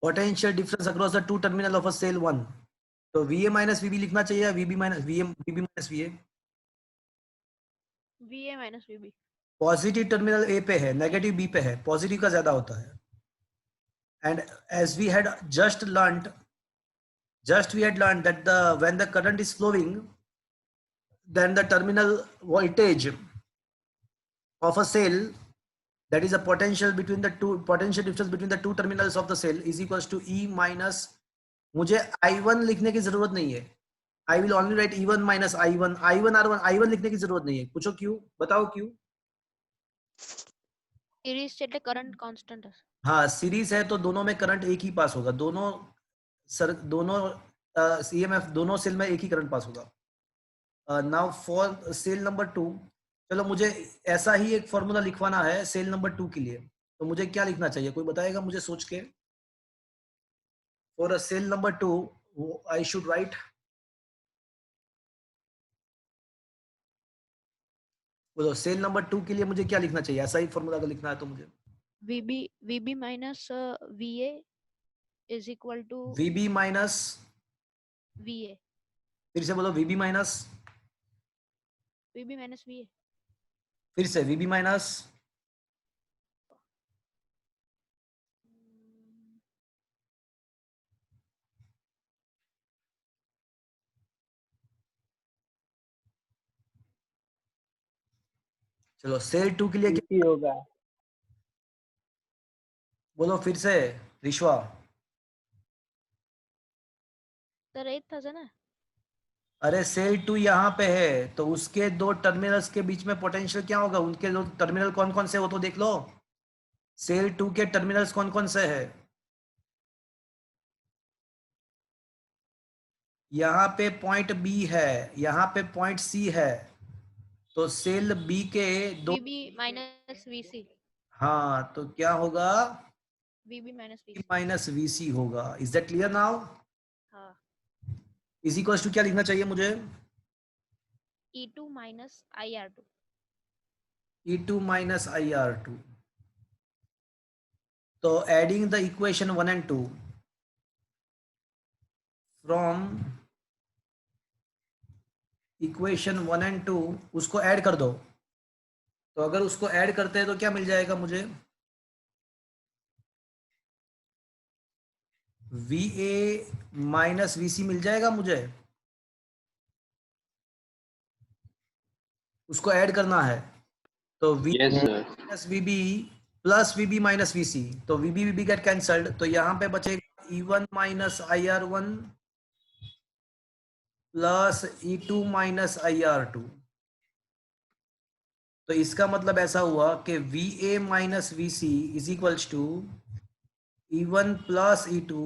Potential difference across the two terminal of a cell 1, तो VA माइनस VB लिखना चाहिए या VB minus VA? VA minus VB। Positive terminal A पे है, नेगेटिव बी पे है, पॉजिटिव का ज्यादा होता है। And as we had just learned that when the current is flowing, then the terminal voltage of a cell, that is a potential difference between the two terminals of the cell is equals to E minus, मुझे I1 लिखने की जरूरत नहीं है, I will only write E1 minus I1 R1 लिखने की जरूरत नहीं है। पूछो क्यों, बताओ क्यों? सीरीज चले करंट कांस्टेंट है। हाँ, सीरीज है तो दोनों में करंट एक ही पास होगा, दोनों CMF दोनों सेल में एक ही करंट पास होगा। नाउ फॉर सेल नंबर 2, चलो मुझे ऐसा ही एक फॉर्मूला लिखवाना है सेल नंबर 2 के लिए, तो मुझे क्या लिखना चाहिए, कोई बताएगा मुझे सोच के? For a cell number 2 I should write, बोलो सेल नंबर 2 के लिए मुझे क्या लिखना चाहिए, ऐसा ही फॉर्मूला का लिखना है तो मुझे VB minus VA is equal to VB minus, VA। फिर से बोलो VB माइनस VA। फिर से VB माइनस, चलो सेल 2 के लिए क्या होगा? बोलो फिर से रिश्वा। सर 8000 है। अरे सेल 2 यहाँ पे है तो उसके दो टर्मिनल्स के बीच में पोटेंशियल क्या होगा, उनके दो टर्मिनल कौन कौन से हो तो देख लो। सेल 2 के टर्मिनल्स कौन कौन से है, यहाँ पे पॉइंट बी है, यहाँ पे पॉइंट सी है, तो सेल बी के दो VB माइनस VC। हाँ, तो क्या होगा, VB minus VC। Minus VC होगा। Is that clear now? हाँ। इज इक्वल्स टू क्या लिखना चाहिए मुझे, E2 minus IR2। E2 minus IR2। तो adding the equation 1 and 2 from equation 1 and 2 उसको ऐड कर दो। तो अगर उसको ऐड करते हैं तो क्या मिल जाएगा मुझे? VA माइनस VC मिल जाएगा मुझे। उसको ऐड करना है तो VA Yes, sir. Minus VB plus VB minus VC, तो VB गेट कैंसल्ड, तो यहाँ पे बचेगा E1 minus IR1 plus E2 minus IR2। तो इसका मतलब ऐसा हुआ कि VA minus VC is equals to E1 plus E2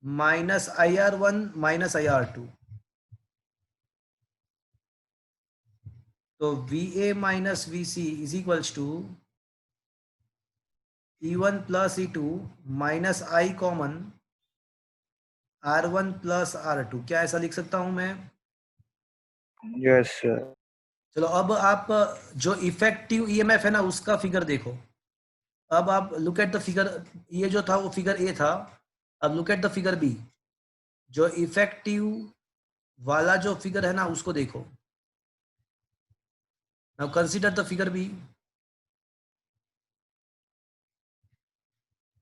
minus IR1 minus IR2। तो VA minus VC is equals to E1 plus E2 minus I common R1 plus R2। क्या ऐसा लिख सकता हूं मैं? Yes, sir. चलो अब आप जो इफेक्टिव EMF है ना उसका फिगर देखो। अब आप लुक एट द फिगर, ये जो था वो फिगर A था, अब look at the figure B। जो इफेक्टिव वाला जो फिगर है ना उसको देखो। Now consider the figure B।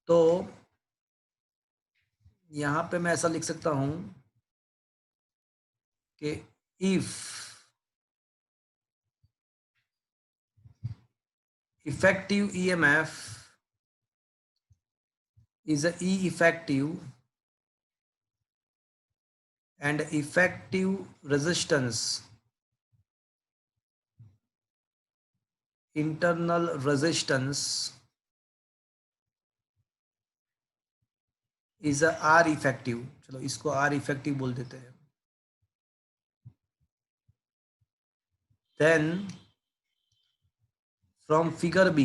तो यहां पे मैं ऐसा लिख सकता हूं कि if effective EMF is a E effective and effective resistance, internal resistance is a R effective। चलो इसको R effective बोल देते हैं। Then from figure B,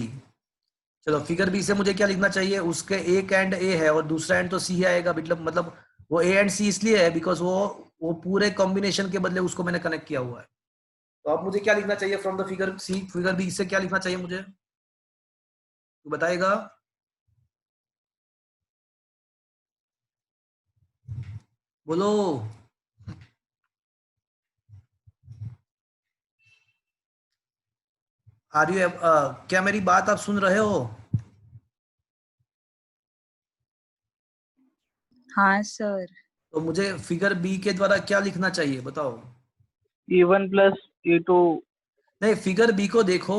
चलो फिगर बी से मुझे क्या लिखना चाहिए? उसके एक एंड ए है और दूसरा एंड तो सी आएगा। मतलब वो ए एंड सी इसलिए है बिकॉज वो पूरे कॉम्बिनेशन के बदले उसको मैंने कनेक्ट किया हुआ है। तो अब मुझे क्या लिखना चाहिए from the figure C? Figure B से क्या लिखना चाहिए मुझे, तो बताएगा? बोलो। आर यू क्या मेरी बात आप सुन रहे हो? हाँ सर। तो मुझे फिगर बी के द्वारा क्या लिखना चाहिए बताओ? E1 plus E2. नहीं, फिगर बी को देखो।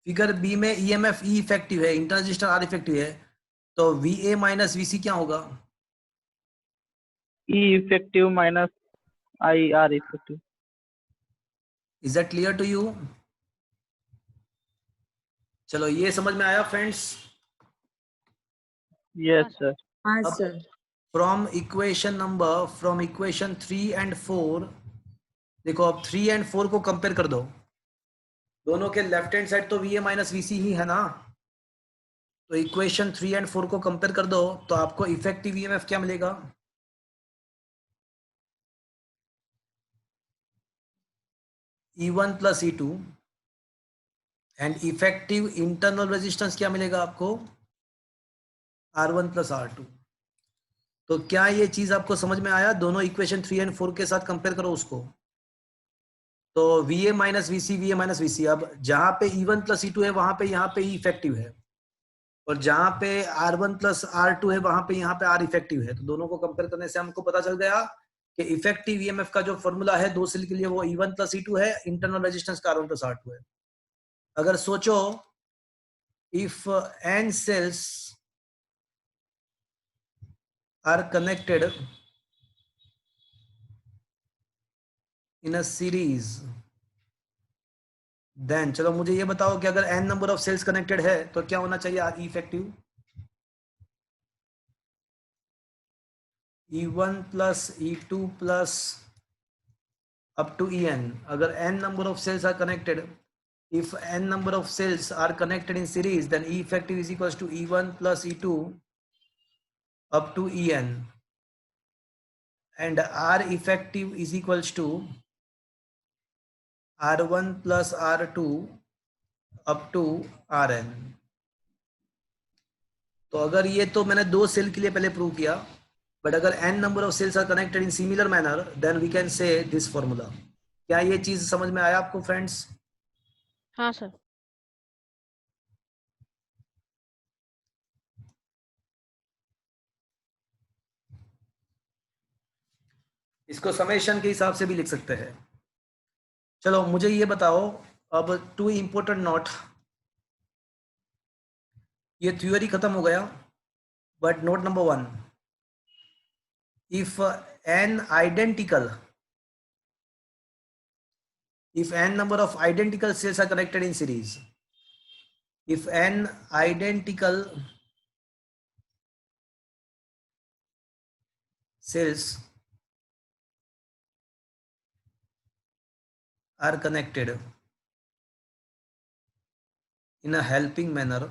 फिगर बी में EMF E इफेक्टिव है, इंटर रजिस्टर R इफेक्टिव है, तो VA माइनस VC क्या होगा? E effective minus IR effective. Is that clear to you? चलो ये समझ में आया फ्रेंड्स? Yes, sir. हाँ अब सर। फ्रॉम इक्वेशन 3 एंड 4 देखो, अब 3 एंड 4 को कंपेयर कर दो। दोनों के लेफ्ट हैंड साइड तो VA माइनस VC ही है ना। तो इक्वेशन 3 एंड 4 को कंपेयर कर दो तो आपको इफेक्टिव EMF क्या मिलेगा? E1 plus E2 and effective internal resistance क्या मिलेगा आपको? R1 plus R2। तो क्या ये चीज आपको समझ में आया? दोनों इक्वेशन 3 एंड 4 के साथ कंपेयर करो उसको। तो VA माइनस VC, अब जहां पे E1 प्लस E2 है वहां पे यहाँ पे E इफेक्टिव है, और जहां पे R1 प्लस R2 है वहां पे यहाँ पे R इफेक्टिव है। तो दोनों को कंपेयर करने से हमको पता चल गया कि इफेक्टिव EMF का जो फॉर्मूला है दो सेल के लिए वो E1 प्लस E2 है, इंटरनल रेजिस्टेंस का R1 प्लस R2 है। अगर सोचो, if n cells are connected in a series, then चलो मुझे ये बताओ कि अगर n number of cells connected है तो क्या होना चाहिए R effective? E1 plus E2 plus up to En। अगर n number of cells are connected, if n number of cells are connected in series, then E effective is equals to E1 plus E2 up to En, and R effective is equals to R1 plus R2 up to Rn। तो अगर ये तो मैंने दो सेल के लिए पहले प्रूव किया, बट अगर n number of cells are connected in similar manner then we can say this formula. क्या ये चीज समझ में आया आपको फ्रेंड्स? हाँ सर। इसको समेशन के हिसाब से भी लिख सकते हैं। चलो मुझे ये बताओ अब 2 इंपॉर्टेंट नोट। ये थ्योरी खत्म हो गया, but note number 1, if n number of identical cells are connected in series, if n identical cells are connected in a helping manner,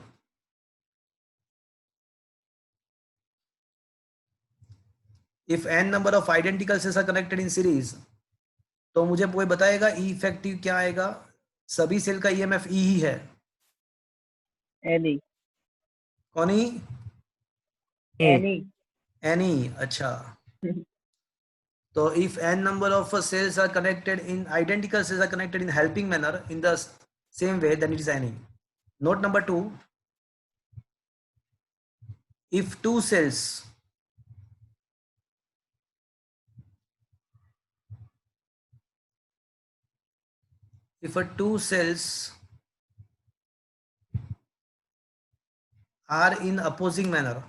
if n number of identical cells are connected in series, तो मुझे कोई बताएगा ई इफेक्टिव क्या आएगा? सभी सेल का ईएमएफ ई ही है। एनी कौन ही? Any any. अच्छा, तो if n number of cells are connected in identical cells are connected in helping manner in the same way, then it is any. Note number 2, if two cells are in opposing manner,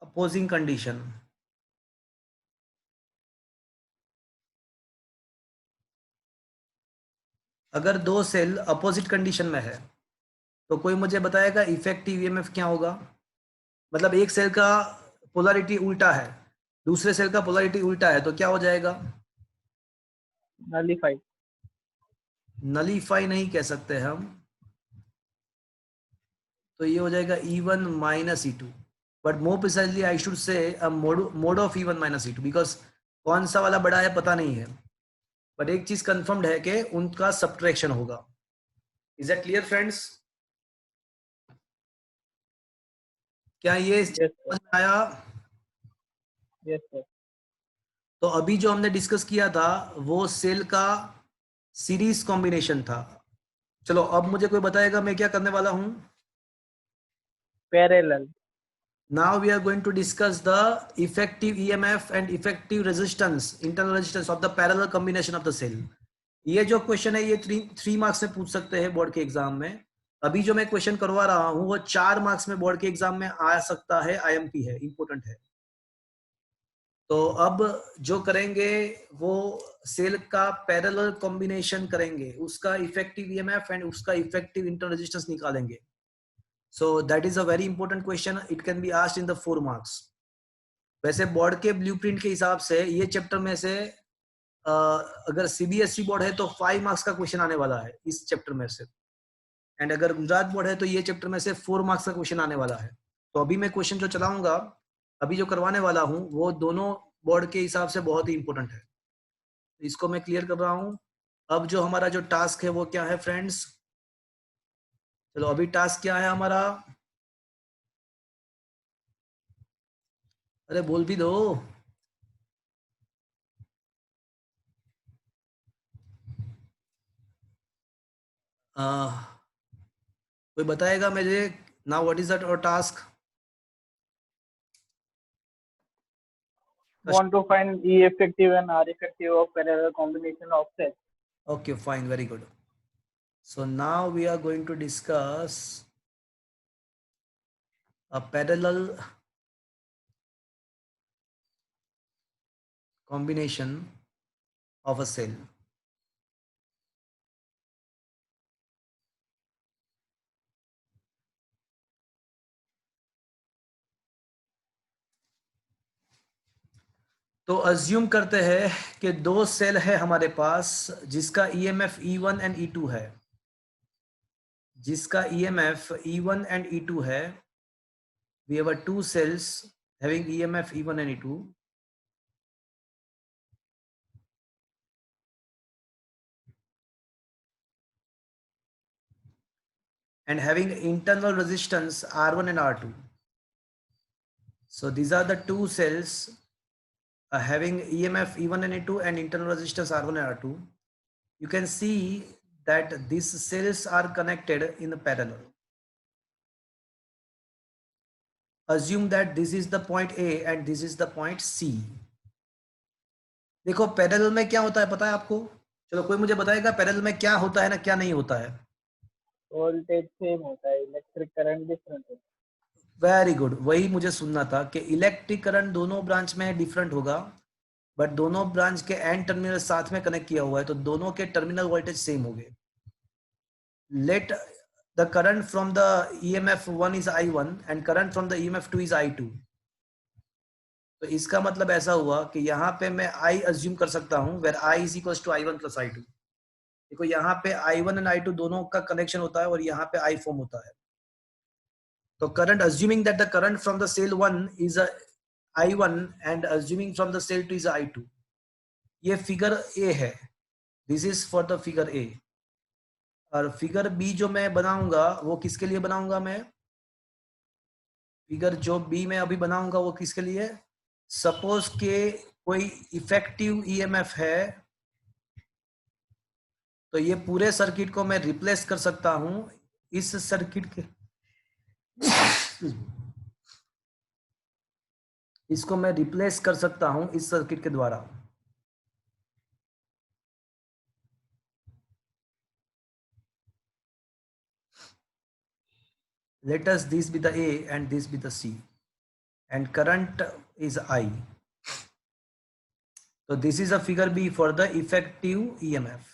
opposing condition, अगर दो सेल अपोजिट कंडीशन में है तो कोई मुझे बताएगा इफेक्टिव ईएमएफ क्या होगा? मतलब एक सेल का पोलैरिटी उल्टा है, दूसरे सेल का पोलैरिटी उल्टा है, तो क्या हो जाएगा? नलीफाई नलीफाई नहीं कह सकते हम, तो ये हो जाएगा E1 minus E2, but more precisely I should say mode of E1 minus E2, because कौन सा वाला बड़ा है पता नहीं है, बट एक चीज कंफर्म्ड है कि उनका सब्ट्रैक्शन होगा। Is that clear friends? क्या ये समझ में आया? यस सर तो अभी जो हमने डिस्कस किया था वो सेल का सीरीज कॉम्बिनेशन था। चलो अब मुझे कोई बताएगा मैं क्या करने वाला हूं? Parallel Now we are going to discuss the effective EMF and effective resistance, internal resistance of the parallel combination of the cell. ये जो क्वेश्चन है ये 3 मार्क्स में पूछ सकते हैं बोर्ड के एग्जाम में। अभी जो मैं क्वेश्चन करवा रहा हूं वो 4 मार्क्स में बोर्ड के एग्जाम में आ सकता है, IMP है, इंपोर्टेंट है। तो अब जो करेंगे वो सेल का पैरेलल कॉम्बिनेशन करेंगे, उसका इफेक्टिव ईएमएफ एंड उसका इफेक्टिव इंटरनल रेजिस्टेंस निकालेंगे। So that is a very important question, it can be asked in the 4 marks. वैसे बोर्ड के ब्लूप्रिंट के हिसाब से ये चैप्टर में से अगर सीबीएसई बोर्ड है तो 5 मार्क्स का क्वेश्चन आने वाला है इस चैप्टर में से, एंड अगर गुजरात बोर्ड है तो ये चैप्टर में से 4 मार्क्स का क्वेश्चन आने वाला है। तो अभी मैं क्वेश्चन जो चलाऊंगा, अभी जो करवाने वाला हूं वो दोनों बोर्ड के हिसाब से बहुत ही इंपॉर्टेंट है, इसको मैं क्लियर कर रहा हूं। अब जो हमारा जो टास्क है वो क्या है फ्रेंड्स? चलो अभी टास्क क्या है हमारा? अरे बोल भी दो। कोई बताएगा मुझे नाउ व्हाट इज दैट और task? want to find E effective and R effective of parallel combination of cells. Okay, fine, very good. So now we are going to discuss a parallel combination of a cell. तो अज्यूम करते हैं कि दो सेल है हमारे पास जिसका ईएमएफ E1 एंड E2 है, जिसका ईएमएफ E1 एंड E2 है। We have 2 cells having EMF E1 and E2. And having internal resistance R1 and R2. So these are the two cells having EMF E1 and E2 and internal resistance R1 and R2. You can see that these cells are connected in parallel. Assume that this is the point A and this is the point C. देखो पैरेलल में क्या होता है पता है आपको? चलो कोई मुझे बताएगा पैरेलल में क्या होता है ना क्या नहीं होता है? वोल्टेज सेम होता है, इलेक्ट्रिक करंट डिफरेंट होता है। वेरी गुड, वही मुझे सुनना था कि इलेक्ट्रिक करंट दोनों ब्रांच में डिफरेंट होगा, बट दोनों ब्रांच के एंड टर्मिनल साथ में कनेक्ट किया हुआ है तो दोनों के टर्मिनल वोल्टेज सेम होंगे. Let the current from the EMF 1 is I1 and current from the EMF 2 is I2. तो इसका मतलब ऐसा हुआ कि यहाँ पे मैं I अज्यूम कर सकता हूँ where I is equal to I1 plus I2. देखो यहाँ पे I1 एंड I2 दोनों का कनेक्शन होता है और यहाँ पे I फॉर्म होता है. तो current assuming that the current from the cell 1 is I1 and assuming from the cell 2 is I2. ये फिगर A है. This is for the figure A. और फिगर B जो मैं बनाऊंगा वो किसके लिए बनाऊंगा? मैं फिगर जो B में अभी बनाऊंगा वो किसके लिए? सपोज के कोई इफेक्टिव EMF है तो ये पूरे सर्किट को मैं रिप्लेस कर सकता हूं इस सर्किट के इसको मैं रिप्लेस कर सकता हूं इस सर्किट के द्वारा. Let us this be the A and this be the C and current is I. So this is a figure B for the effective EMF.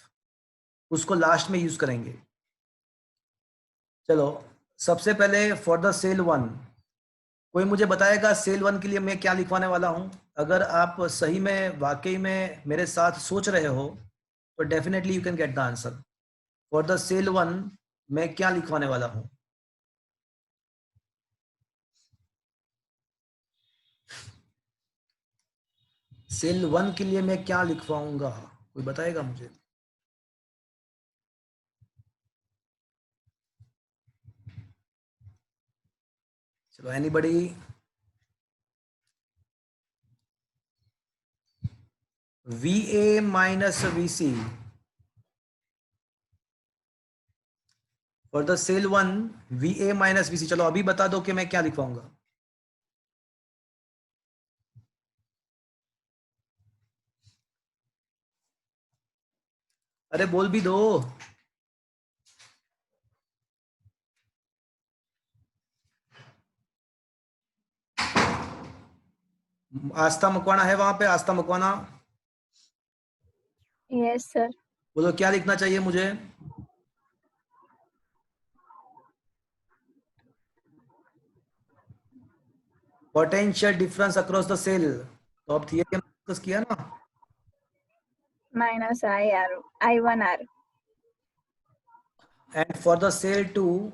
उसको लास्ट में यूज करेंगे. चलो सबसे पहले फॉर द सेल 1 कोई मुझे बताएगा सेल 1 के लिए मैं क्या लिखवाने वाला हूं? अगर आप सही में वाकई में मेरे साथ सोच रहे हो तो definitely you can get the answer. For the cell 1 मैं क्या लिखवाने वाला हूं? सेल 1 के लिए मैं क्या लिखवाऊंगा? कोई बताएगा मुझे? चलो anybody? VA minus VC for the cell 1 VA minus VC. चलो अभी बता दो कि मैं क्या लिखवाऊंगा. अरे बोल भी दो. आस्था मकवाना है वहां पे? आस्था मकवाना Yes, sir. बोलो क्या लिखना चाहिए मुझे? Potential difference across the cell. तो अब थियरी में डिस्कस किया ना. Minus IR, I1R. And for the cell 2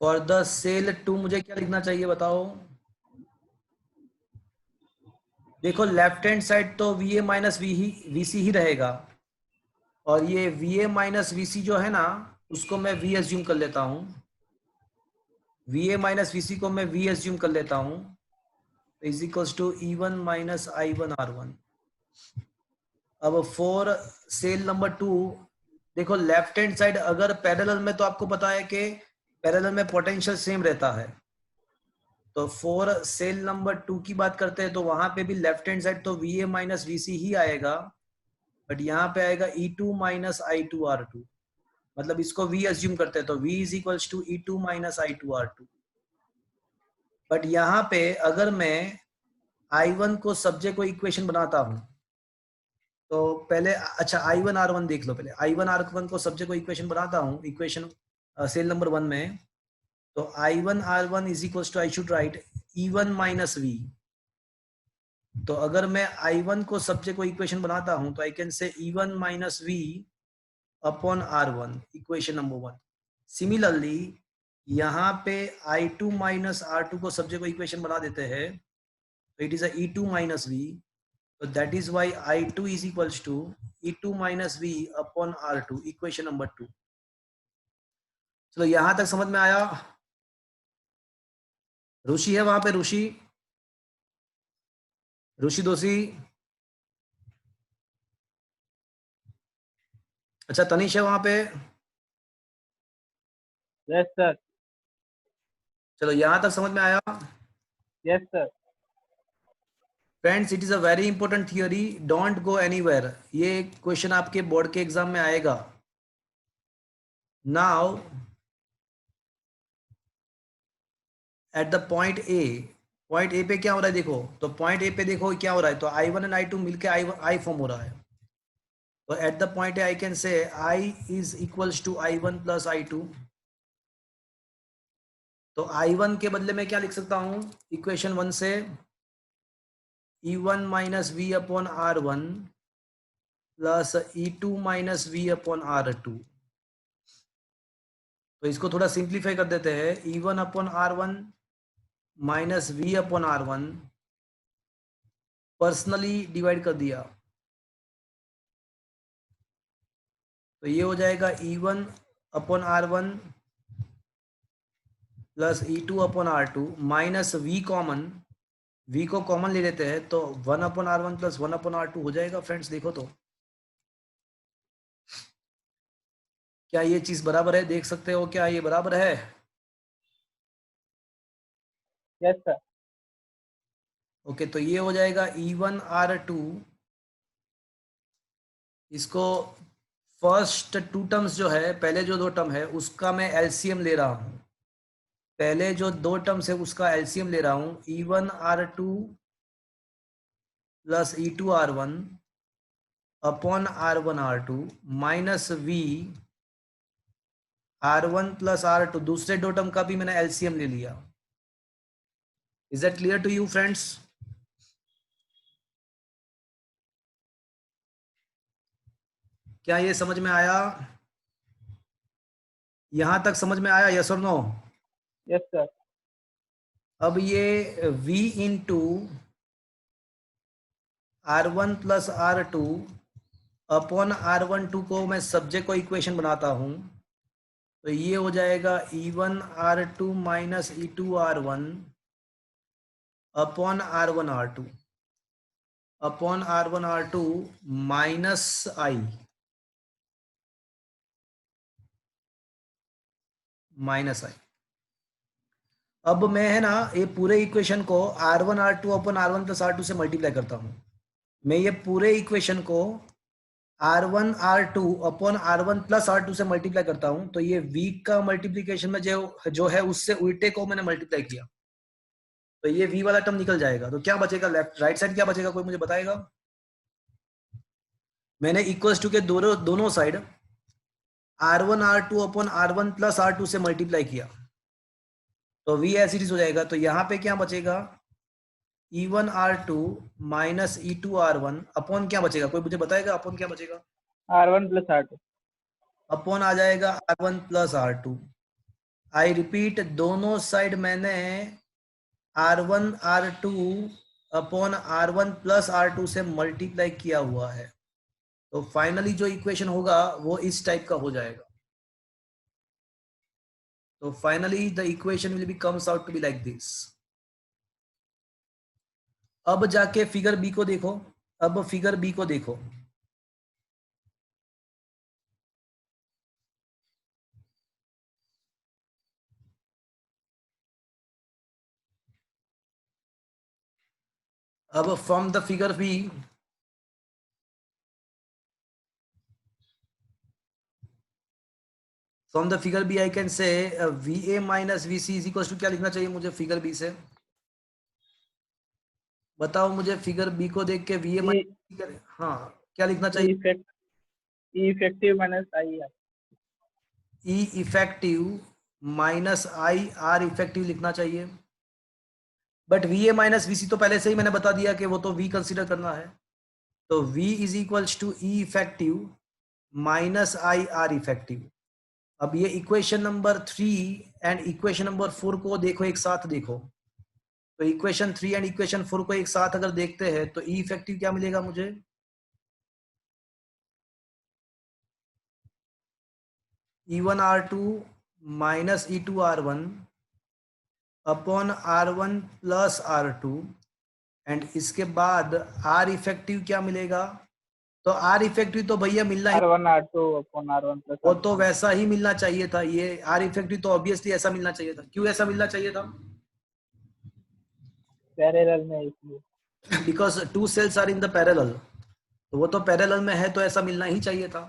for the cell 2 मुझे क्या लिखना चाहिए बताओ? देखो लेफ्ट हैंड साइड तो VA माइनस VC ही रहेगा और ये VA माइनस VC जो है ना उसको मैं V अज्यूम कर लेता हूं. VA माइनस VC को मैं V अज्यूम कर लेता हूं is equals to E1 minus I1 R1. अब फॉर सेल नंबर 2 देखो लेफ्ट हैंड साइड अगर पैरेलल में तो आपको पता है कि पैरेलल में पोटेंशियल सेम रहता है. तो फॉर सेल नंबर 2 की बात करते हैं तो वहां पे भी लेफ्ट हैंड साइड तो VA माइनस VC ही आएगा बट यहाँ पे आएगा E2 माइनस I2 R2. मतलब इसको V अज्यूम करते हैं तो V is equals to E2 minus I2 R2. But यहाँ पे अगर मैं I1 को सब्जेक्ट को इक्वेशन बनाता हूं तो पहले अच्छा I1 R1 देख लो. पहले I1 R1 को सब्जेक्ट को इक्वेशन बनाता हूं इक्वेशन सेल नंबर 1 में. तो I1 R1 is equals to I should write E1 minus V. तो अगर मैं I1 को सब्जेक्ट को इक्वेशन बनाता हूं तो आई कैन से E1 minus V upon R1 equation number 1. Similarly यहाँ पे I2 माइनस R2 को सब्जेक्ट को इक्वेशन बना देते हैं तो it is a E2 minus V. तो that is why I2 is equals to E2 minus V upon R2 equation number 2. चलो यहां तक समझ में आया? ऋषि है वहां पे? ऋषि, ऋषि दोषी। अच्छा, तनिष है वहां पे? Yes, sir. चलो, यहां तक समझ में आया? Yes, sir. Friends, it is a very important theory, don't go anywhere. ये क्वेश्चन आपके बोर्ड के एग्जाम में आएगा। नाउ एट द पॉइंट ए पे क्या हो रहा है देखो, तो पॉइंट ए पे देखो क्या हो रहा है, तो I1 एंड I2 मिलके आई फॉर्म हो रहा है। तो at the point A I can say I is equals to I1 plus I2। तो I1 के बदले में क्या लिख सकता हूं इक्वेशन 1 से, E1 minus V upon R1 plus E2 minus V upon R2। तो इसको थोड़ा सिंप्लीफाई कर देते हैं, E1 upon R1 minus V upon R1 personally divide कर दिया, तो ये हो जाएगा E1 upon R1 plus E2 upon R2 minus V को कॉमन ले लेते हैं, तो 1 upon R1 plus 1 upon R2 हो जाएगा। फ्रेंड्स देखो तो क्या ये चीज बराबर है? देख सकते हो क्या ये बराबर है? Yes, sir. ओके, तो ये हो जाएगा E1 R2, इसको फर्स्ट टू टर्म्स जो है, पहले जो दो टर्म है उसका मैं एलसीएम ले रहा हूं, पहले जो दो टर्म्स है उसका एलसीएम ले रहा हूं, E1 R2 plus E2 R1 upon R1 R2 minus V R1 plus R2, दूसरे दो टर्म का भी मैंने एलसीएम ले लिया। Is that clear to you friends? क्या ये समझ में आया? यहां तक समझ में आया? यस और नो? Yes, sir. अब ये V into R1 plus R2 upon R12 को मैं सब्जेक्ट को इक्वेशन बनाता हूं, तो ये हो जाएगा E1 R2 minus E2 R1 upon R1 R2 upon R1 R2 minus I minus I। अब मैं है ना ये पूरे इक्वेशन को R1 R2 upon R1 plus R2 से मल्टीप्लाई करता हूं। मैं ये पूरे इक्वेशन को R1 R2 upon R1 plus R2 से मल्टीप्लाई करता हूं, तो ये V का मल्टीप्लीकेशन में जो है उससे उल्टे को मैंने मल्टीप्लाई किया, तो ये V वाला टर्म निकल जाएगा। तो क्या बचेगा लेफ्ट राइट साइड, क्या बचेगा? कोई मुझे बताएगा? मैंने इक्वल्स टू के दोनों side R1 R2 upon R1 plus R2 से मल्टीप्लाई किया, तो V एज इट इज हो जाएगा। तो यहाँ पे क्या बचेगा? E1 R2 minus E2 R1 upon क्या बचेगा? कोई मुझे बताएगा अपॉन क्या बचेगा? R1 plus R2. अपॉन आ जाएगा R1 plus R2। I repeat, दोनों साइड मैंने R1 R2 upon R1 plus R2 से मल्टीप्लाई किया हुआ है, तो फाइनली जो इक्वेशन होगा वो इस टाइप का हो जाएगा। तो finally the equation will be comes out to be like this. अब जाके फिगर बी को देखो, अब फिगर बी को देखो, अब from the figure B from the figure B I can say VA minus VC is equal to, क्या लिखना चाहिए मुझे फिगर बी से? बताओ मुझे, फिगर बी को देख के VA माइनस, हाँ क्या लिखना चाहिए? E effective minus IR. E effective minus IR effective लिखना चाहिए, बट VA माइनस VC तो पहले से ही मैंने बता दिया कि वो तो V कंसीडर करना है, तो V is equals to E effective minus IR effective. अब ये equation number 3 and equation number 4 को देखो, एक साथ देखो, तो इक्वेशन 3 एंड इक्वेशन 4 को एक साथ अगर देखते हैं तो E इफेक्टिव क्या मिलेगा मुझे? E1 R2 minus E2 R1 upon R1 plus R2 and इसके बाद R इफेक्टिव क्या मिलेगा? तो R इफेक्टिव तो भैया मिलना ही, R1 R2 upon R1 plus वो R2. तो वैसा ही मिलना चाहिए था। ये R इफेक्टिव तो ऑब्वियसली ऐसा मिलना चाहिए था। क्यों ऐसा मिलना चाहिए था? पैरेलल में इसलिए. Because two cells are in the parallel, तो वो तो पैरेलल में है तो ऐसा मिलना ही चाहिए था।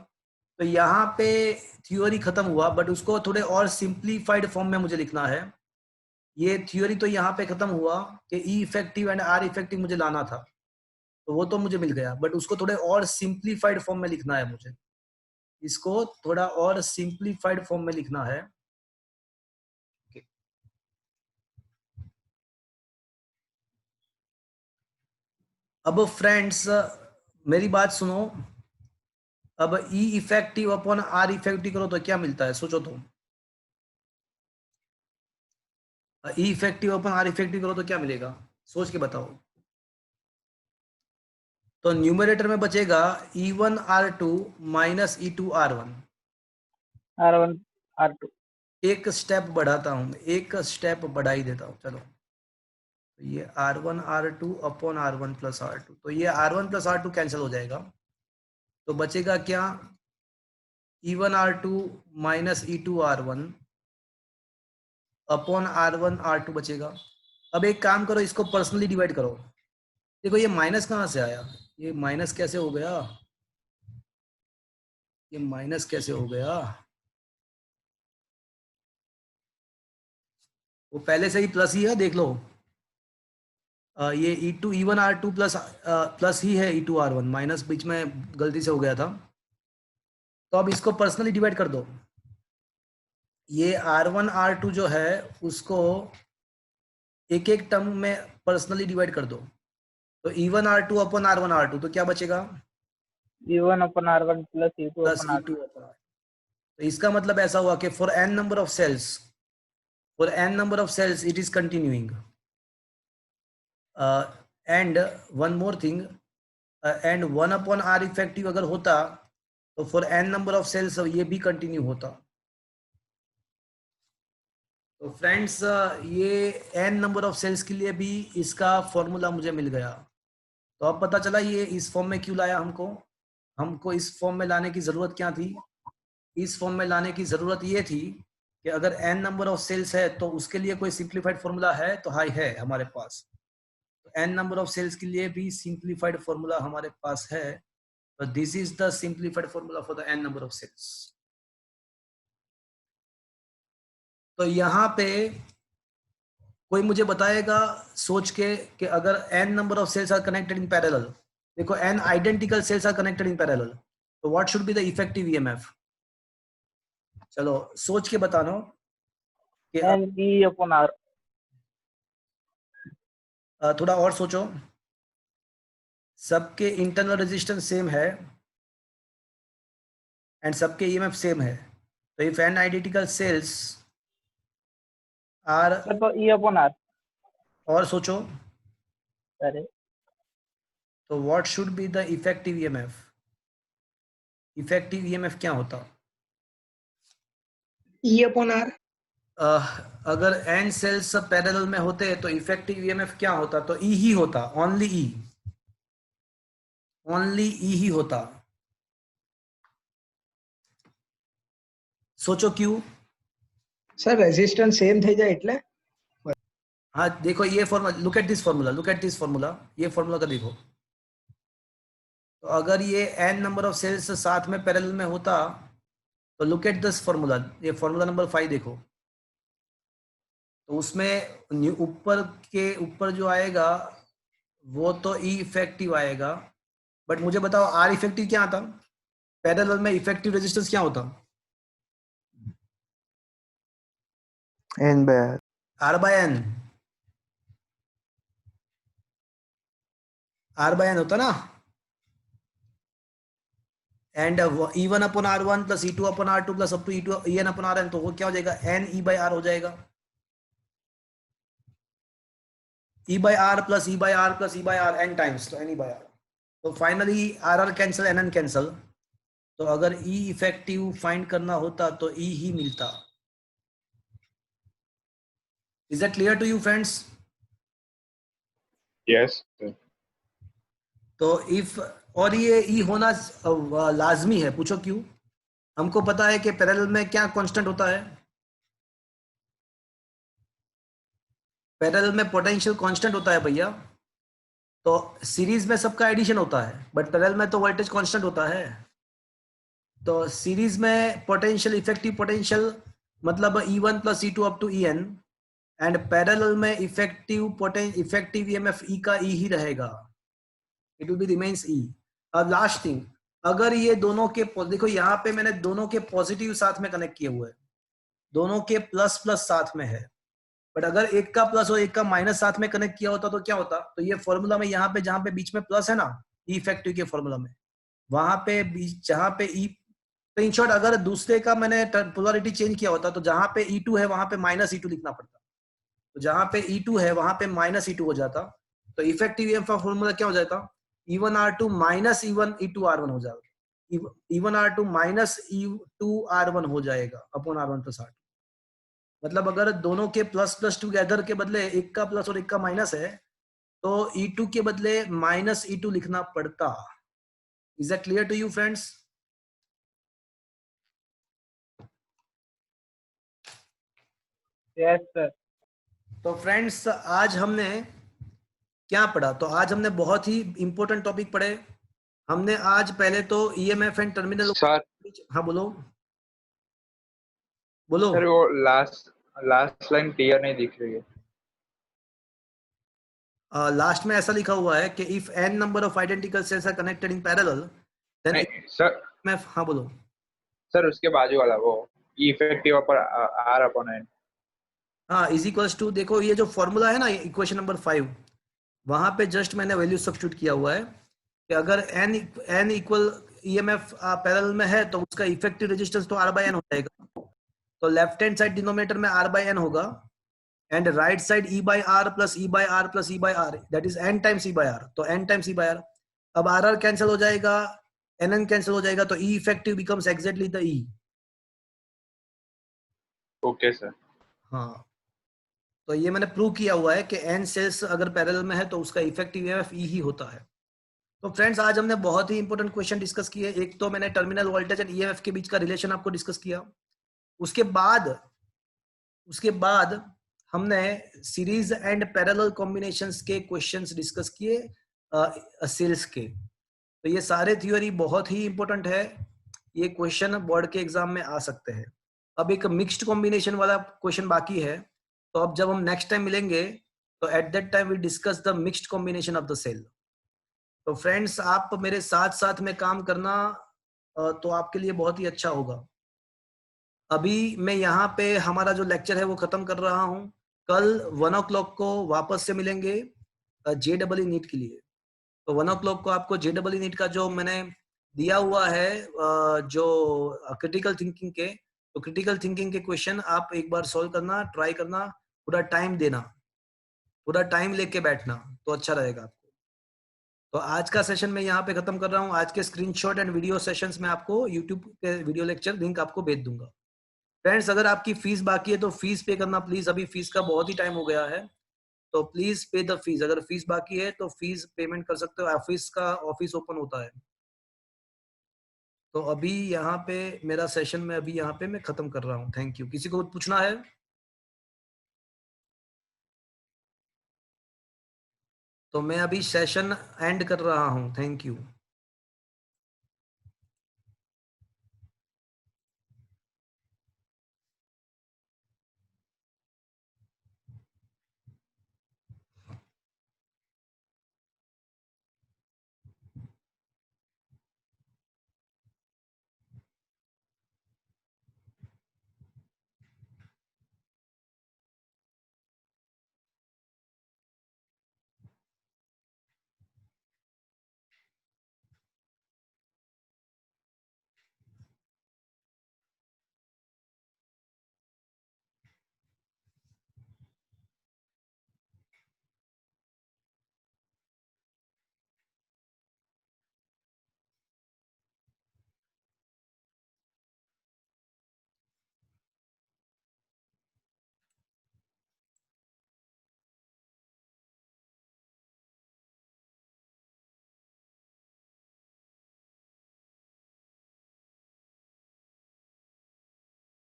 तो यहाँ पे थ्योरी खत्म हुआ, बट उसको थोड़े और सिंप्लीफाइड फॉर्म में मुझे लिखना है। ये थ्योरी तो यहाँ पे खत्म हुआ कि ई इफेक्टिव एंड आर इफेक्टिव मुझे लाना था, तो वो तो मुझे मिल गया, बट उसको थोड़े और सिंप्लीफाइड फॉर्म में लिखना है मुझे। इसको थोड़ा और सिंप्लीफाइड फॉर्म में लिखना है। अब फ्रेंड्स मेरी बात सुनो, अब ई इफेक्टिव अपॉन आर इफेक्टिव करो तो क्या मिलता है? सोचो तो, ई इफेक्टिव अपॉन आर इफेक्टिव करो तो क्या मिलेगा? सोच के बताओ। तो न्यूमरेटर में बचेगा E1 R2 minus E2 R1। R1 R2. एक स्टेप बढ़ाता हूं, एक स्टेप बढ़ा ही देता हूं। चलो, तो ये R1 R2 upon R1 plus R2, तो ये R1 प्लस R2 कैंसिल हो जाएगा, तो बचेगा क्या? E1 R2 minus E2 R1 upon R1 R2 बचेगा। अब एक काम करो, इसको पर्सनली डिवाइड करो। देखो ये माइनस कहाँ से आया? ये माइनस कैसे हो गया? ये माइनस कैसे हो गया? वो पहले से ही प्लस ही है, देख लो। ये E2 E1 R2 प्लस ही है E2 R1, माइनस बीच में गलती से हो गया था। तो अब इसको पर्सनली डिवाइड कर दो। ये R1 R2 जो है उसको एक एक टर्म में पर्सनली डिवाइड कर दो। तो E1 R2 upon R1 R2, तो क्या बचेगा? E1 upon R1 plus E2 plus upon E2 R2. Upon R2। तो इसका मतलब ऐसा हुआ कि for n number of cells, for n number of cells it is continuing. And one more thing, and 1 upon R effective अगर होता तो for n number of cells ये भी कंटिन्यू होता। तो फ्रेंड्स ये n नंबर ऑफ सेल्स के लिए भी इसका फॉर्मूला मुझे मिल गया। तो अब पता चला ये इस फॉर्म में क्यों लाया हमको इस फॉर्म में लाने की जरूरत क्या थी? इस फॉर्म में लाने की जरूरत ये थी कि अगर n नंबर ऑफ सेल्स है तो उसके लिए कोई सिंप्लीफाइड फॉर्मूला है, तो हाई है हमारे पास। तो n नंबर ऑफ सेल्स के लिए भी सिंप्लीफाइड फॉर्मूला हमारे पास है। तो this is the simplified formula for the n number of cells. तो यहाँ पे कोई मुझे बताएगा सोच के कि अगर n number of cells are connected in parallel, देखो n identical cells are connected in parallel, तो what should be the effective EMF? चलो सोच के बताना कि And E upon R. थोड़ा और सोचो। सबके इंटरनल रेजिस्टेंस सेम है एंड सबके ईएमएफ सेम है, तो if n identical cells are, तो E upon R. और सोचो, अरे तो what should be the effective EMF? Effective EMF क्या होता? E upon R. अगर n सेल्स सब पैरेलल में होते तो इफेक्टिव ईएमएफ क्या होता? तो E ही होता, ओनली E ही होता। सोचो क्यों? सर रेजिस्टेंस सेम થઈ જાય એટલે हाँ देखो ये formula, look at this formula, ये फॉर्मूला का देखो। तो अगर ये n नंबर ऑफ सेल्स साथ में पैरेलल में होता तो लुक एट दिस फॉर्मूला, ये फॉर्मूला नंबर 5 देखो। तो उसमें ऊपर जो आएगा वो तो ई इफेक्टिव आएगा, बट मुझे बताओ आर इफेक्टिव क्या आता? पैरेलल में इफेक्टिव रेजिस्टेंस क्या होता? N by R. R by n होता ना, and E1 upon R1 plus E2 upon R2 plus up to E2 EN upon RN, तो वो क्या हो जाएगा? N E by R हो जाएगा। E by R plus E by R plus E by R n times, तो N E by R। तो finally RR cancel, NN cancel, तो अगर E इफेक्टिव फाइंड करना होता तो E ही मिलता। Is that clear to you, friends? Yes, sir. तो इफ और ये ई होना लाजमी है, पूछो क्यों? हमको पता है कि पैरेलल में क्या कांस्टेंट होता है, पैरेलल में पोटेंशियल कांस्टेंट होता है भैया। तो सीरीज में सबका एडिशन होता है, बट पैरेलल में तो वोल्टेज कांस्टेंट होता है। तो सीरीज में पोटेंशियल, इफेक्टिव पोटेंशियल मतलब E1 plus E2 up to En, and parallel में इफेक्टिव ईएमएफ ई का ई ही रहेगा, it will be remains E. अब लास्ट थिंग, अगर ये दोनों के, देखो यहाँ पे मैंने दोनों के पॉजिटिव साथ में कनेक्ट किए हुए हैं, दोनों के प्लस प्लस साथ में है, बट अगर एक का प्लस और एक का माइनस साथ में कनेक्ट किया होता तो क्या होता? तो ये फॉर्मूला में यहाँ पे जहां पे बीच में प्लस है ना, ई इफेक्टिव के फॉर्मूला में, वहां पे जहां पे ई, तो इन शॉर्ट अगर दूसरे का मैंने पोलरिटी चेंज किया होता तो जहां पे E2 है वहां पे माइनस E2 लिखना पड़ता, तो जहां पे E2 है वहां पे माइनस E2 हो जाता। तो इफेक्टिव ईएमएफ का फॉर्मूला क्या हो जाता? E1R2 माइनस E1R1 हो जाएगा, E1R2 माइनस E2R1 हो जाएगा अपॉन R1 प्लस R2। मतलब अगर दोनों के प्लस प्लस टुगेदर के बदले एक का प्लस और एक का माइनस है, तो E2 के बदले माइनस E2 लिखना पड़ता। Is that clear to you friends? Yes, sir. तो फ्रेंड्स आज हमने क्या पढ़ा? तो आज हमने बहुत ही इंपॉर्टेंट टॉपिक पढ़े। हमने आज पहले तो ईएमएफ एंड टर्मिनल। सर, हाँ बोलो बोलो। सर वो लास्ट लाइन क्लियर नहीं दिख रही है। लास्ट में ऐसा लिखा हुआ है कि if n number of identical cells are connected in parallel then नहीं सर, मैं, हाँ बोलो। सर उसके बाजू वाला वो इफेक्टिव अपर R अपॉन N। हाँ, इज इक्वल्स टू, देखो ये जो फॉर्मूला है ना इक्वेशन नंबर 5, वहां पे जस्ट मैंने वैल्यू सब्स्टिट्यूट किया हुआ है कि अगर n इक्वल ईएमएफ पैरेलल में है तो उसका इफेक्टिव रेजिस्टेंस तो R/N हो जाएगा। तो लेफ्ट हैंड साइड डिनोमिनेटर में R/N होगा and right side E/R plus E/R plus E/R, that is n times E/R। तो n टाइम्स E/R, अब R कैंसिल हो जाएगा, NN कैंसिल हो जाएगा, तो E effective becomes exactly the E। Okay sir. हाँ, तो ये मैंने प्रूव किया हुआ है कि n सेल्स अगर पैरेलल में है तो उसका इफेक्टिव ईएमएफ E ही होता है। तो फ्रेंड्स आज हमने बहुत ही इंपॉर्टेंट क्वेश्चन डिस्कस किए। एक तो मैंने टर्मिनल वोल्टेज एंड ईएमएफ के बीच का रिलेशन आपको डिस्कस किया, उसके बाद हमने सीरीज एंड पैरेलल कॉम्बिनेशंस के क्वेश्चंस डिस्कस किए सेल्स के। तो ये सारे थ्योरी बहुत ही इंपॉर्टेंट है, ये क्वेश्चन बोर्ड के एग्जाम में आ सकते हैं। अब एक मिक्स्ड कॉम्बिनेशन वाला क्वेश्चन बाकी है, तो अब जब हम नेक्स्ट टाइम मिलेंगे तो at that time we discuss the mixed combination of the cell. तो फ्रेंड्स आप मेरे साथ साथ में काम करना तो आपके लिए बहुत ही अच्छा होगा। अभी मैं यहाँ पे हमारा जो लेक्चर है वो खत्म कर रहा हूँ। कल 1 o'clock को वापस से मिलेंगे JEE नीट के लिए। तो 1 o'clock को आपको JEE नीट का जो मैंने दिया हुआ है जो क्रिटिकल थिंकिंग के, तो क्रिटिकल थिंकिंग के क्वेश्चन आप एक बार सॉल्व करना, ट्राई करना, पूरा टाइम देना, पूरा टाइम लेके बैठना, तो अच्छा रहेगा आपको। तो आज का सेशन मैं यहाँ पे खत्म कर रहा हूँ। आज के स्क्रीनशॉट एंड वीडियो सेशंस में आपको यूट्यूब के वीडियो लेक्चर लिंक आपको भेज दूंगा। फ्रेंड्स अगर आपकी फीस बाकी है तो फीस पे करना प्लीज, अभी फीस का बहुत ही टाइम हो गया है, तो प्लीज पे द फीस। अगर फीस बाकी है तो फीस पेमेंट कर सकते हो, ऑफिस ओपन होता है। तो अभी यहाँ पे मेरा सेशन में अभी यहाँ पे मैं खत्म कर रहा हूँ। Thank you. किसी को पूछना है? तो मैं अभी सेशन एंड कर रहा हूँ। Thank you.